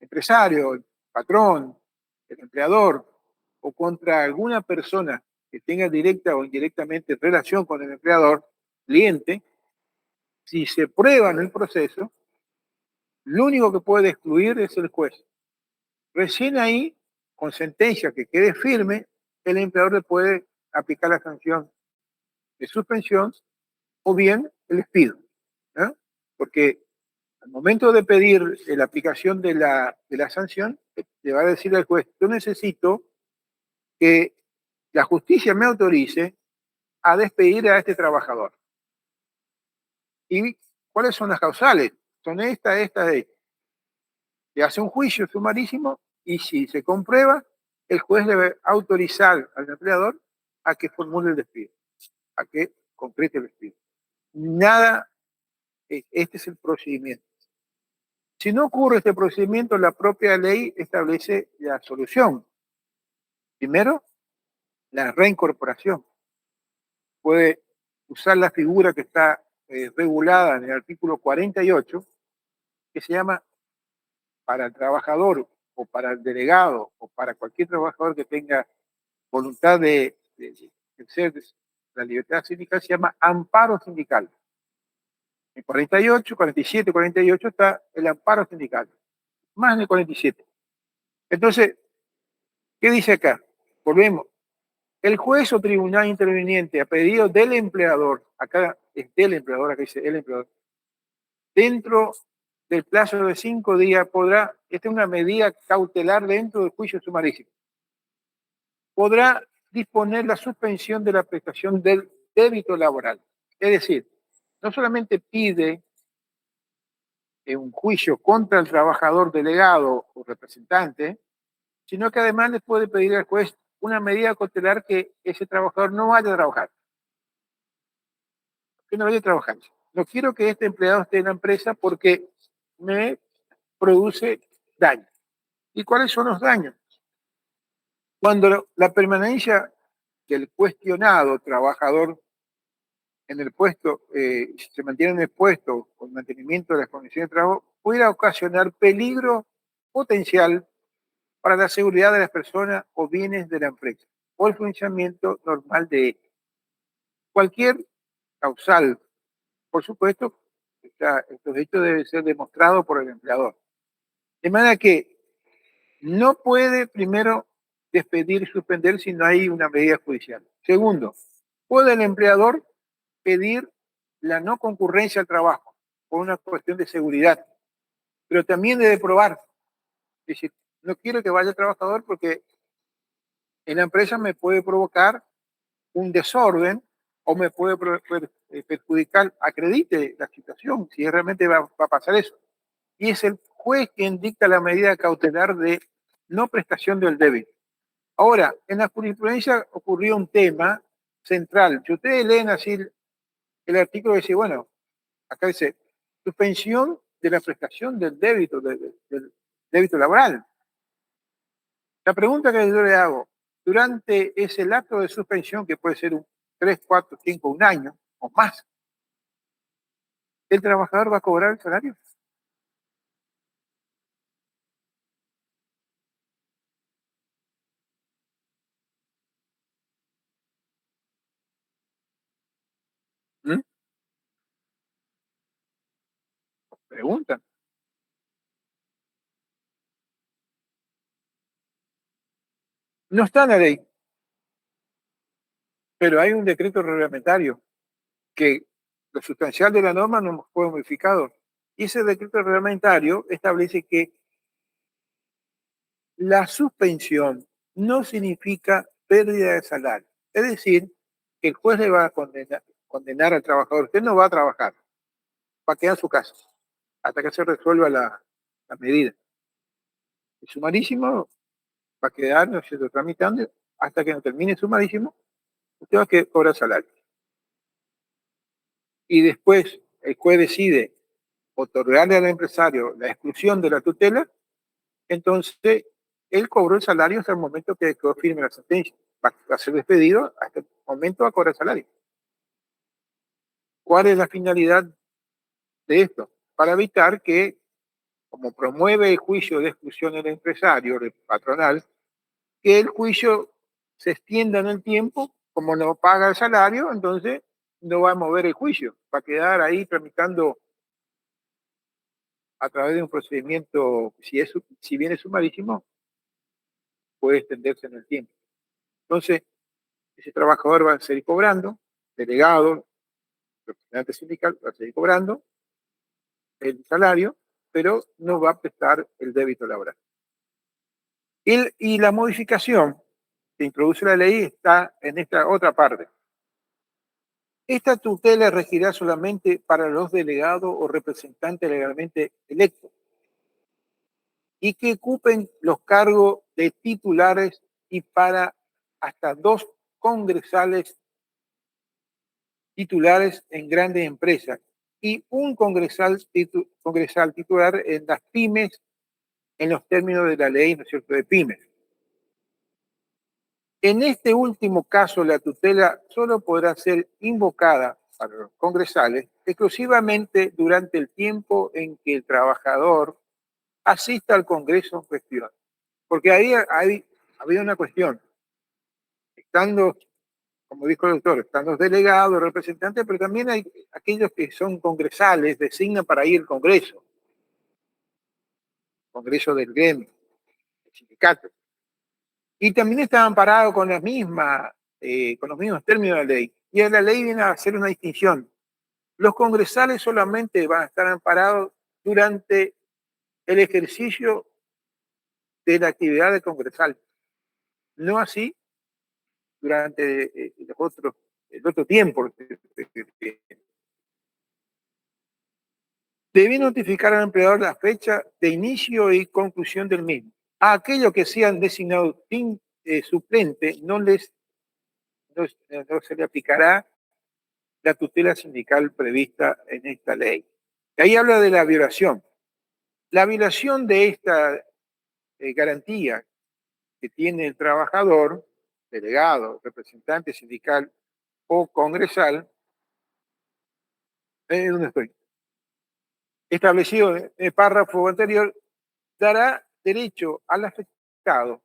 empresario, el patrón, el empleador, o contra alguna persona que tenga directa o indirectamente relación con el empleador, cliente, si se prueba en el proceso, lo único que puede excluir es el juez. Recién ahí, con sentencia que quede firme, el empleador le puede aplicar la sanción de suspensión o bien el despido. Porque al momento de pedir la aplicación de la sanción, le va a decir al juez, yo necesito que la justicia me autorice a despedir a este trabajador. ¿Y cuáles son las causales? Son esta. Se hace un juicio sumarísimo y si se comprueba, el juez debe autorizar al empleador a que formule el despido, a que concrete el despido. Nada, este es el procedimiento. Si no ocurre este procedimiento, la propia ley establece la solución. Primero, la reincorporación. Puede usar la figura que está regulada en el artículo 48, que se llama para el trabajador o para el delegado o para cualquier trabajador que tenga voluntad de ejercer la libertad sindical, se llama amparo sindical. En 48, 47, 48 está el amparo sindical, más en el 47. Entonces, ¿qué dice acá? Volvemos. El juez o tribunal interviniente a pedido del empleador, acá es del empleador, acá dice el empleador, dentro del plazo de 5 días podrá, esta es una medida cautelar dentro del juicio sumarísimo, podrá disponer la suspensión de la prestación del débito laboral. Es decir, no solamente pide un juicio contra el trabajador delegado o representante, sino que además le puede pedir al juez una medida cautelar que ese trabajador no vaya a trabajar. Que no vaya a trabajar. No quiero que este empleado esté en la empresa porque me produce daño. ¿Y cuáles son los daños? Cuando la permanencia del cuestionado trabajador en el puesto, se mantiene en el puesto con mantenimiento de las condiciones de trabajo, pudiera ocasionar peligro potencial para la seguridad de las personas o bienes de la empresa o el funcionamiento normal de ella. Cualquier causal, por supuesto, estos hechos deben ser demostrados por el empleador. De manera que no puede, primero, despedir y suspender si no hay una medida judicial. Segundo, puede el empleador pedir la no concurrencia al trabajo por una cuestión de seguridad, pero también debe probar. Es decir, no quiero que vaya el trabajador porque en la empresa me puede provocar un desorden o me puede perjudicar, acredite la situación, si realmente va a pasar eso. Y es el juez quien dicta la medida cautelar de no prestación del débito. Ahora, en la jurisprudencia ocurrió un tema central. Si ustedes leen así el artículo, dice, bueno, acá dice, suspensión de la prestación del débito, del débito laboral. La pregunta que yo le hago, durante ese lapso de suspensión, que puede ser 3, 4, 5, un año o más, ¿el trabajador va a cobrar el salario? ¿Mm? Preguntan. No está en la ley, pero hay un decreto reglamentario que lo sustancial de la norma no fue modificado. Y ese decreto reglamentario establece que la suspensión no significa pérdida de salario. Es decir, que el juez le va a condenar al trabajador. Usted no va a trabajar, va a quedar en su casa hasta que se resuelva la medida. El sumarísimo va a quedar, no sé, tramitando hasta que no termine el sumarísimo, usted va a cobrar salario. Y después el juez decide otorgarle al empresario la exclusión de la tutela, entonces él cobró el salario hasta el momento que quedó firme la sentencia. Va a ser despedido, hasta el momento va a cobrar salario. ¿Cuál es la finalidad de esto? Para evitar que, como promueve el juicio de exclusión del empresario, del patronal, que el juicio se extienda en el tiempo, como no paga el salario, entonces no va a mover el juicio, va a quedar ahí tramitando a través de un procedimiento, si bien es sumarísimo, puede extenderse en el tiempo. Entonces, ese trabajador va a seguir cobrando, delegado, representante sindical, va a seguir cobrando el salario, pero no va a prestar el débito laboral. Y la modificación que introduce la ley está en esta otra parte. Esta tutela regirá solamente para los delegados o representantes legalmente electos y que ocupen los cargos de titulares y para hasta 2 congresales titulares en grandes empresas y un congresal titular en las pymes en los términos de la ley, ¿no es cierto?, de pymes. En este último caso, la tutela solo podrá ser invocada para los congresales exclusivamente durante el tiempo en que el trabajador asista al Congreso en cuestión. Porque ahí había una cuestión. Estando, como dijo el doctor, están los delegados, representantes, pero también hay aquellos que son congresales, designan para ir al Congreso del gremio, del sindicato. Y también estaban parados con con los mismos términos de la ley. Y en la ley viene a hacer una distinción. Los congresales solamente van a estar amparados durante el ejercicio de la actividad de congresal. No así durante el otro tiempo. Debe notificar al empleador la fecha de inicio y conclusión del mismo. A aquellos que sean designados suplente no se le aplicará la tutela sindical prevista en esta ley. Y ahí habla de la violación. La violación de esta garantía que tiene el trabajador, delegado, representante sindical o congresal, ¿dónde estoy? Establecido en el párrafo anterior, dará derecho al afectado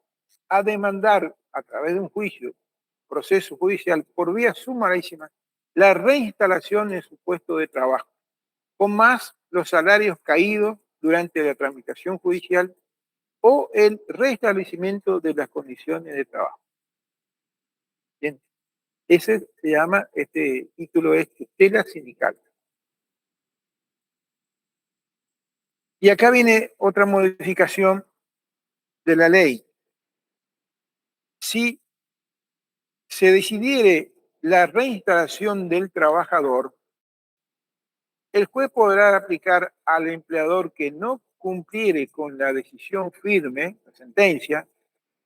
a demandar a través de un juicio, proceso judicial, por vía sumarísima, la reinstalación en su puesto de trabajo, con más los salarios caídos durante la tramitación judicial o el restablecimiento de las condiciones de trabajo. Bien, ese se llama, este título es tutela sindical. Y acá viene otra modificación de la ley. Si se decidiere la reinstalación del trabajador, el juez podrá aplicar al empleador que no cumpliere con la decisión firme, la sentencia,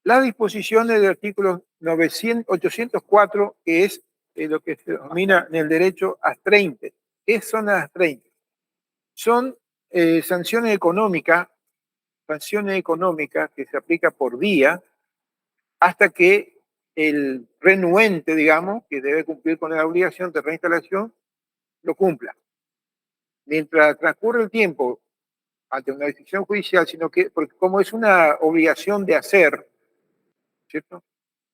las disposiciones del artículo 804, que es lo que se denomina en el derecho astreinte. ¿Qué son las astreinte? Son sanciones económicas que se aplica por día hasta que el renuente, digamos, que debe cumplir con la obligación de reinstalación, lo cumpla. Mientras transcurre el tiempo ante una decisión judicial, sino que, porque como es una obligación de hacer, ¿cierto?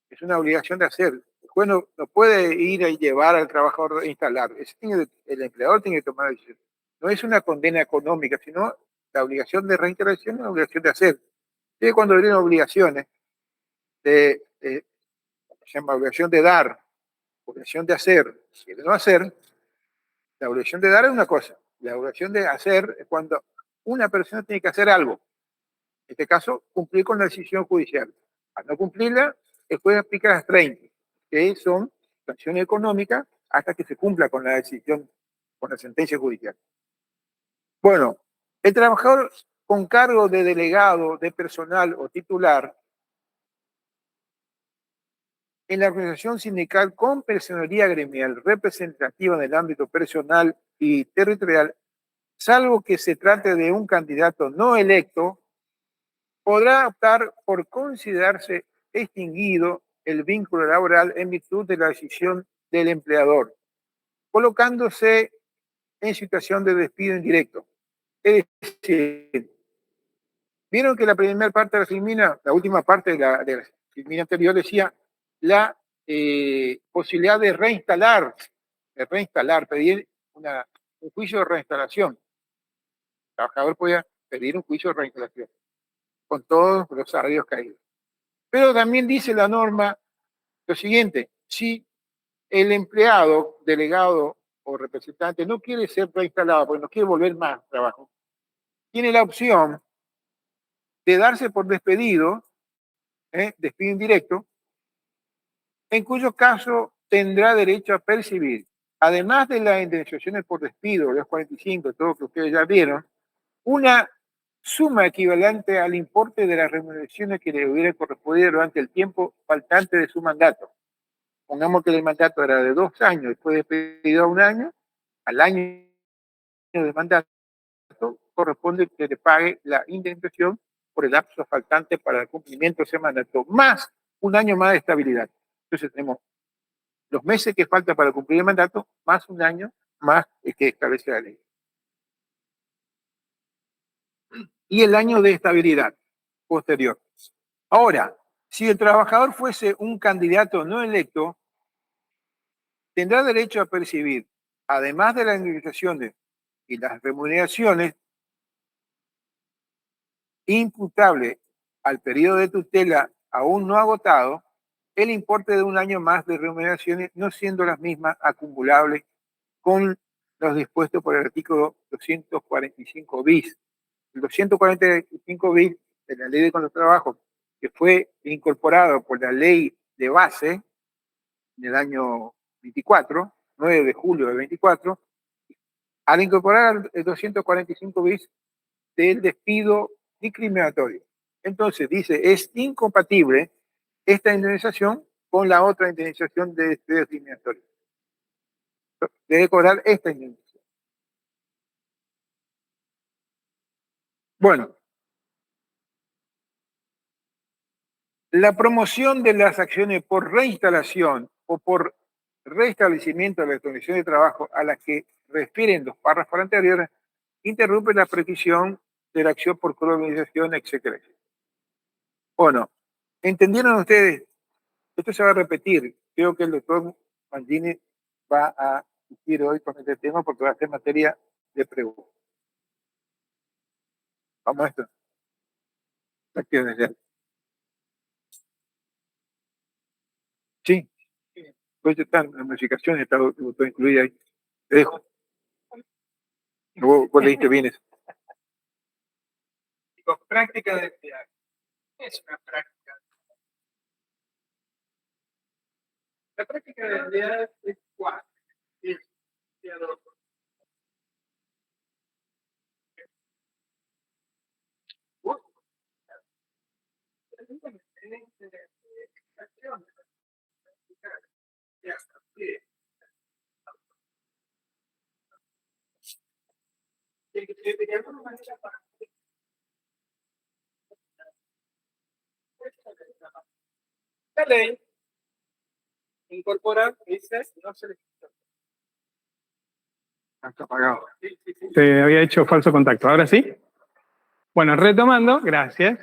Es una obligación de hacer. El juez no puede ir y llevar al trabajador a instalar. El empleador tiene que tomar la decisión. No es una condena económica, sino la obligación de reintegración es una obligación de hacer. Y cuando vienen obligaciones, se llama obligación de dar, obligación de hacer y de no hacer, la obligación de dar es una cosa. La obligación de hacer es cuando una persona tiene que hacer algo. En este caso, cumplir con la decisión judicial. Al no cumplirla, el juez aplica las 30, que son sanciones económicas hasta que se cumpla con la decisión, con la sentencia judicial. Bueno, el trabajador con cargo de delegado, de personal o titular en la organización sindical con personería gremial representativa en el ámbito personal y territorial, salvo que se trate de un candidato no electo, podrá optar por considerarse extinguido el vínculo laboral en virtud de la decisión del empleador, colocándose en situación de despido indirecto. Es decir, vieron que la primera parte de la filmina, la última parte de la filmina anterior decía la posibilidad de reinstalar, pedir un juicio de reinstalación. El trabajador podía pedir un juicio de reinstalación con todos los salarios caídos. Pero también dice la norma lo siguiente: si el empleado, delegado o representante no quiere ser reinstalado porque no quiere volver más a trabajo, tiene la opción de darse por despedido, despido indirecto, en cuyo caso tendrá derecho a percibir, además de las indemnizaciones por despido, los 45, todo lo que ustedes ya vieron, una suma equivalente al importe de las remuneraciones que le hubiera correspondido durante el tiempo faltante de su mandato. Pongamos que el mandato era de 2 años, después de pedido a 1 año, al año de mandato corresponde que le pague la indemnización por el lapso faltante para el cumplimiento de ese mandato, más 1 año más de estabilidad. Entonces tenemos los meses que falta para cumplir el mandato, más 1 año más que establece la ley. Y el año de estabilidad posterior. Ahora, si el trabajador fuese un candidato no electo, tendrá derecho a percibir, además de las indemnizaciones y las remuneraciones imputables al periodo de tutela aún no agotado, el importe de 1 año más de remuneraciones, no siendo las mismas acumulables con los dispuestos por el artículo 245 bis. El 245 bis de la Ley de Contrato de Trabajo, que fue incorporado por la Ley de Base en el año 24, 9 de julio del 24, al incorporar el 245 bis del despido discriminatorio. Entonces dice, es incompatible esta indemnización con la otra indemnización de despido discriminatorio. Debe cobrar esta indemnización. Bueno, la promoción de las acciones por reinstalación o por restablecimiento de las condiciones de trabajo a las que refieren los párrafos anteriores interrumpe la prescripción de la acción por colonización, etcétera. Bueno, ¿entendieron ustedes? Esto se va a repetir. Creo que el doctor Mangini va a discutir hoy con este tema porque va a ser materia de preguntas. Vamos a esto. Acciones ya. Sí. Pues están las modificaciones, está todo incluido ahí. Te dejo. Vos leíste bien eso. Con práctica de emplear. Es una práctica. La práctica de emplear es cuál? Es empleador. Ya está. La ley incorpora dice no se le está apagado. Se había hecho falso contacto. ¿Ahora sí? Bueno, retomando, gracias.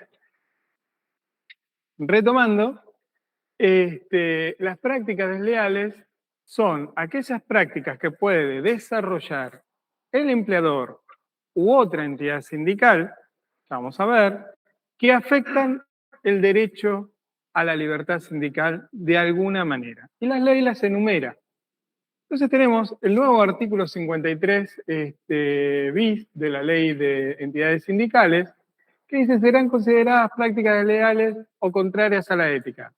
Retomando, las prácticas desleales son aquellas prácticas que puede desarrollar el empleador u otra entidad sindical, vamos a ver, que afectan el derecho a la libertad sindical de alguna manera. Y las leyes las enumera. Entonces tenemos el nuevo artículo 53 bis de la Ley de Entidades Sindicales, que dice serán consideradas prácticas desleales o contrarias a la ética.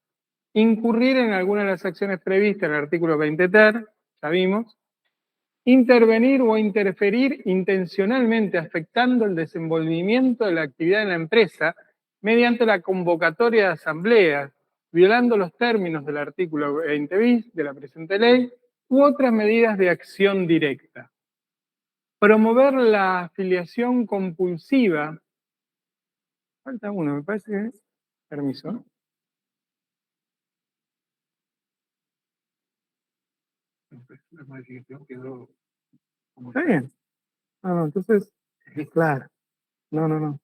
Incurrir en alguna de las acciones previstas en el artículo 20 ter, ya vimos, intervenir o interferir intencionalmente afectando el desenvolvimiento de la actividad en la empresa mediante la convocatoria de asambleas, violando los términos del artículo 20 bis de la presente ley, u otras medidas de acción directa. Promover la afiliación compulsiva. Falta uno, me parece que es. Permiso, ¿no? La modificación quedó como Está bien. No, entonces, claro. No.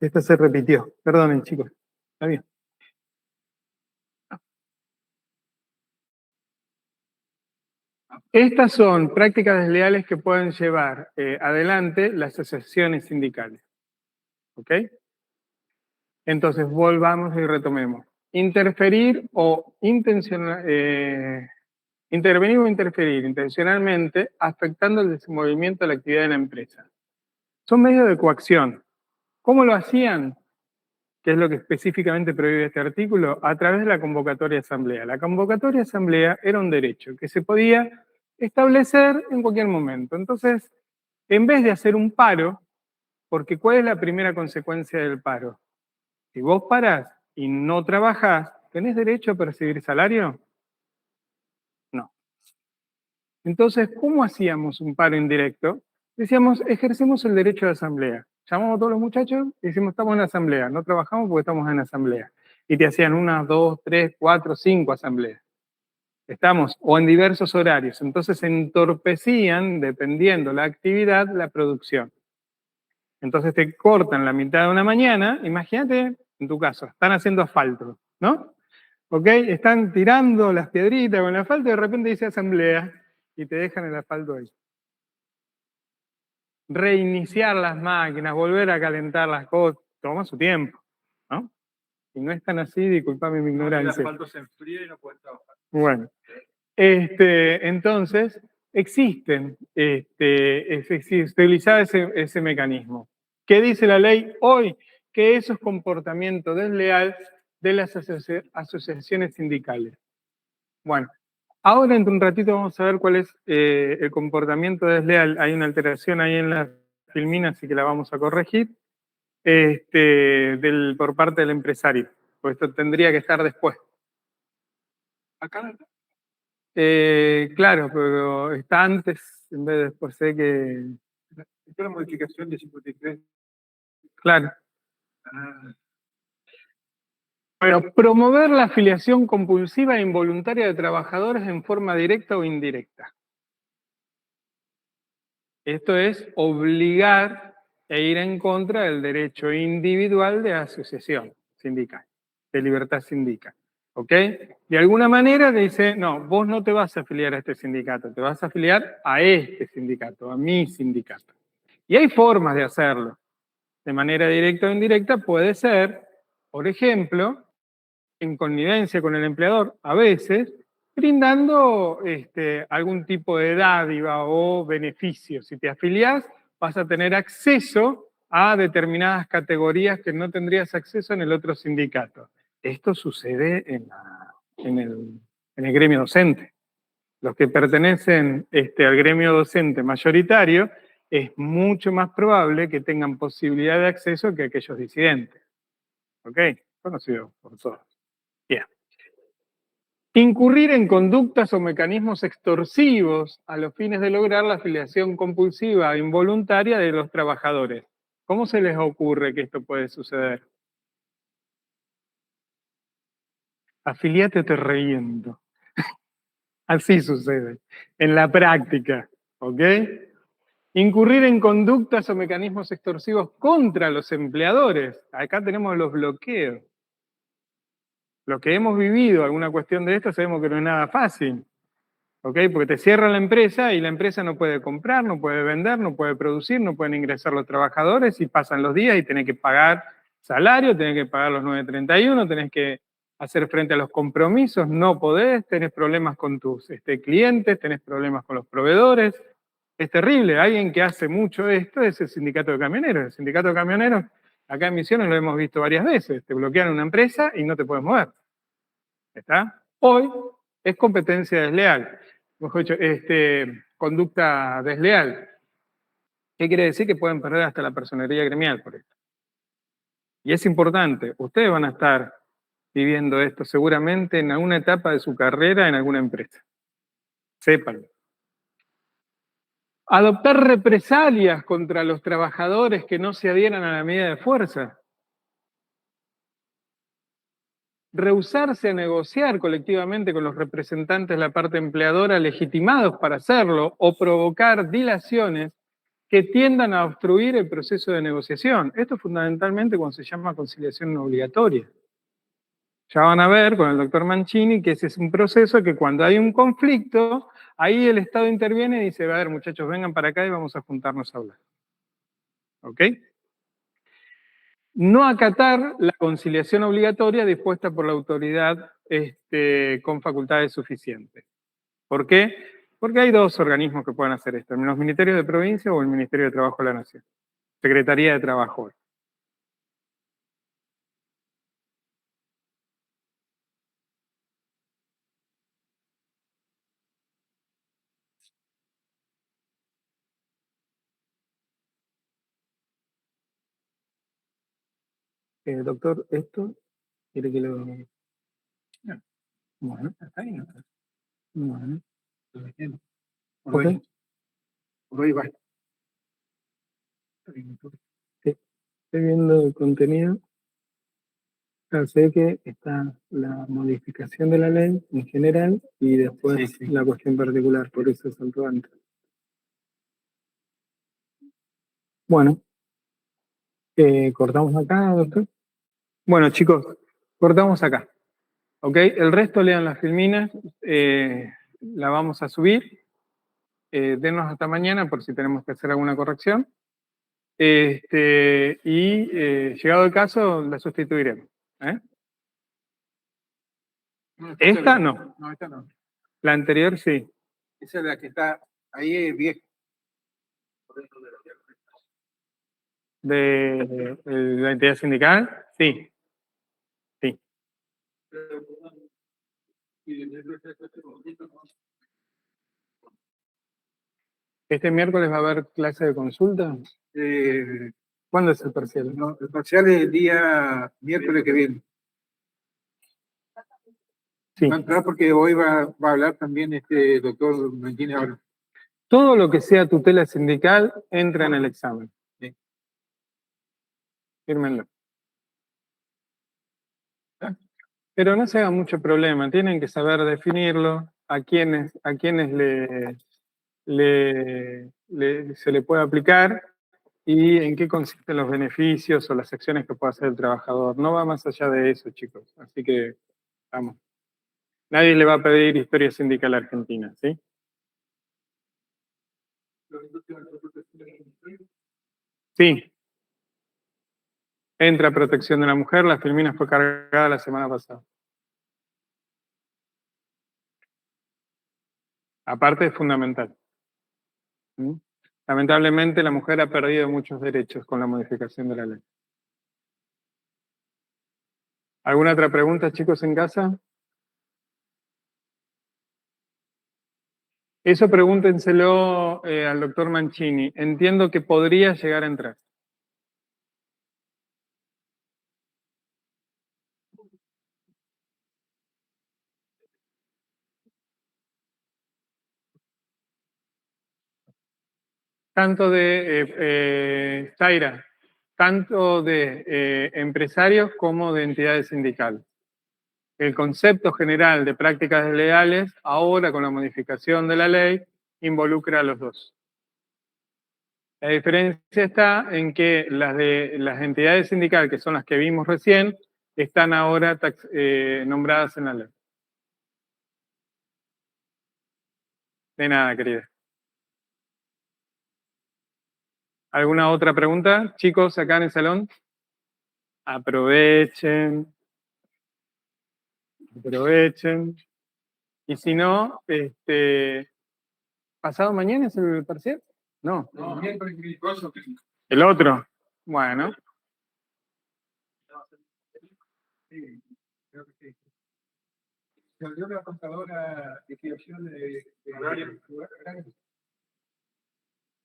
Esta se repitió. Perdonen, chicos. Está bien. Estas son prácticas desleales que pueden llevar adelante las asociaciones sindicales. ¿Ok? Entonces, volvamos y retomemos. Interferir o intervenir o interferir intencionalmente afectando el desenvolvimiento de la actividad de la empresa. Son medios de coacción. ¿Cómo lo hacían? ¿Qué es lo que específicamente prohíbe este artículo? A través de la convocatoria de asamblea. La convocatoria de asamblea era un derecho que se podía establecer en cualquier momento. Entonces, en vez de hacer un paro, porque ¿cuál es la primera consecuencia del paro? Si vos parás y no trabajás, ¿tenés derecho a percibir salario? No. Entonces, ¿cómo hacíamos un paro indirecto? Decíamos, ejercemos el derecho de asamblea. Llamamos a todos los muchachos y decimos, estamos en asamblea. No trabajamos porque estamos en asamblea. Y te hacían 1, 2, 3, 4, 5 asambleas. Estamos o en diversos horarios. Entonces entorpecían, dependiendo la actividad, la producción. Entonces te cortan la mitad de una mañana. Imagínate, en tu caso, están haciendo asfalto, ¿no? ¿Ok? Están tirando las piedritas con el asfalto y de repente dice asamblea y te dejan el asfalto ahí. Reiniciar las máquinas, volver a calentar las cosas, toma su tiempo, ¿no? Si no es tan así, disculpame mi ignorancia. El asfalto se enfría y no puedes trabajar. Bueno, entonces existen, se utilizaba ese mecanismo. ¿Qué dice la ley hoy? Que eso es comportamiento desleal de las asociaciones sindicales. Bueno, ahora entre un ratito vamos a ver cuál es el comportamiento desleal. Hay una alteración ahí en la filmina, así que la vamos a corregir, por parte del empresario. Pues esto tendría que estar después. Acá Claro, pero está antes en vez de después. Sé que. está la modificación de 53. Claro. Ah, Bueno, promover la afiliación compulsiva e involuntaria de trabajadores en forma directa o indirecta. Esto es obligar e ir en contra del derecho individual de asociación sindical, de libertad sindical. ¿Ok? De alguna manera le dice, no, vos no te vas a afiliar a este sindicato, te vas a afiliar a este sindicato, a mi sindicato. Y hay formas de hacerlo. De manera directa o indirecta puede ser, por ejemplo, en connivencia con el empleador, a veces, brindando algún tipo de dádiva o beneficio. Si te afiliás, vas a tener acceso a determinadas categorías que no tendrías acceso en el otro sindicato. Esto sucede en el gremio docente. Los que pertenecen al gremio docente mayoritario, es mucho más probable que tengan posibilidad de acceso que aquellos disidentes. ¿Ok? Conocido por todos. Bien. Incurrir en conductas o mecanismos extorsivos a los fines de lograr la afiliación compulsiva e involuntaria de los trabajadores. ¿Cómo se les ocurre que esto puede suceder? Afiliate o te reviento. Así sucede, en la práctica, ¿ok? Incurrir en conductas o mecanismos extorsivos contra los empleadores. Acá tenemos los bloqueos. Los que hemos vivido alguna cuestión de esto sabemos que no es nada fácil. ¿Ok? Porque te cierra la empresa y la empresa no puede comprar, no puede vender, no puede producir, no pueden ingresar los trabajadores y pasan los días y tenés que pagar salario, tenés que pagar los 931, tenés que hacer frente a los compromisos, no podés, tenés problemas con tus clientes, tenés problemas con los proveedores. Es terrible. Alguien que hace mucho esto es el sindicato de camioneros. El sindicato de camioneros, acá en Misiones lo hemos visto varias veces. Te bloquean una empresa y no te puedes mover. ¿Está? Hoy es competencia desleal. Mejor dicho, conducta desleal. ¿Qué quiere decir? Que pueden perder hasta la personería gremial por esto. Y es importante, ustedes van a estar viviendo esto seguramente en alguna etapa de su carrera en alguna empresa. Sépanlo. Adoptar represalias contra los trabajadores que no se adhieran a la medida de fuerza. Rehusarse a negociar colectivamente con los representantes de la parte empleadora legitimados para hacerlo o provocar dilaciones que tiendan a obstruir el proceso de negociación. Esto fundamentalmente cuando se llama conciliación no obligatoria. Ya van a ver con el doctor Mancini que ese es un proceso que cuando hay un conflicto, ahí el Estado interviene y dice, a ver muchachos, vengan para acá y vamos a juntarnos a hablar. ¿Ok? No acatar la conciliación obligatoria dispuesta por la autoridad con facultades suficientes. ¿Por qué? Porque hay dos organismos que pueden hacer esto, los ministerios de provincia o el Ministerio de Trabajo de la Nación. Secretaría de Trabajo. Doctor, ¿esto quiere que lo...? Bueno, está ahí, ¿no? Bueno. Por hoy, Ok. por hoy va. Sí, estoy viendo el contenido. Ya sé que está la modificación de la ley en general y después Sí, sí. la cuestión particular, por eso saltó antes. Bueno, cortamos acá, doctor. Bueno, chicos, cortamos acá. ¿Ok? El resto lean las filminas, la vamos a subir. Denos hasta mañana por si tenemos que hacer alguna corrección. Llegado el caso, la sustituiremos. ¿Eh? ¿Esta no? No, esta no. La anterior sí. Esa es la que está ahí, es vieja. ¿De la entidad sindical? Sí. Sí. ¿Este miércoles va a haber clase de consulta? ¿Cuándo es el parcial? No, el parcial es el día miércoles que viene. Sí. Va a entrar porque hoy va a hablar también este doctor Martínez ahora. Todo lo que sea tutela sindical entra en el examen. Sí. Fírmenlo. Pero no se haga mucho problema, tienen que saber definirlo, a quiénes se le puede aplicar y en qué consisten los beneficios o las acciones que puede hacer el trabajador. No va más allá de eso, chicos. Así que, vamos. Nadie le va a pedir historia sindical argentina, ¿sí? Sí. Entra protección de la mujer, la filmina fue cargada la semana pasada. Aparte es fundamental. ¿Mm? Lamentablemente la mujer ha perdido muchos derechos con la modificación de la ley. ¿Alguna otra pregunta, chicos, en casa? Eso pregúntenselo al doctor Mancini. Entiendo que podría llegar a entrar. Tanto de, Zaira, tanto de empresarios como de entidades sindicales. El concepto general de prácticas desleales, ahora con la modificación de la ley, involucra a los dos. La diferencia está en que las entidades sindicales, que son las que vimos recién, están ahora nombradas en la ley. De nada, querida. ¿Alguna otra pregunta? Chicos, acá en el salón. Aprovechen. Aprovechen. Y si no, ¿pasado mañana es el parcial? No. No, ¿El otro? Bueno. sí, creo que sí. Se dio la contadora liquidación de horario.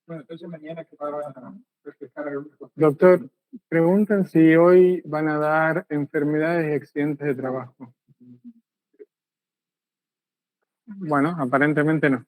Bueno, entonces mañana que va a reflejar algunos conceptos. Doctor, preguntan si hoy van a dar enfermedades y accidentes de trabajo. Bueno, aparentemente no.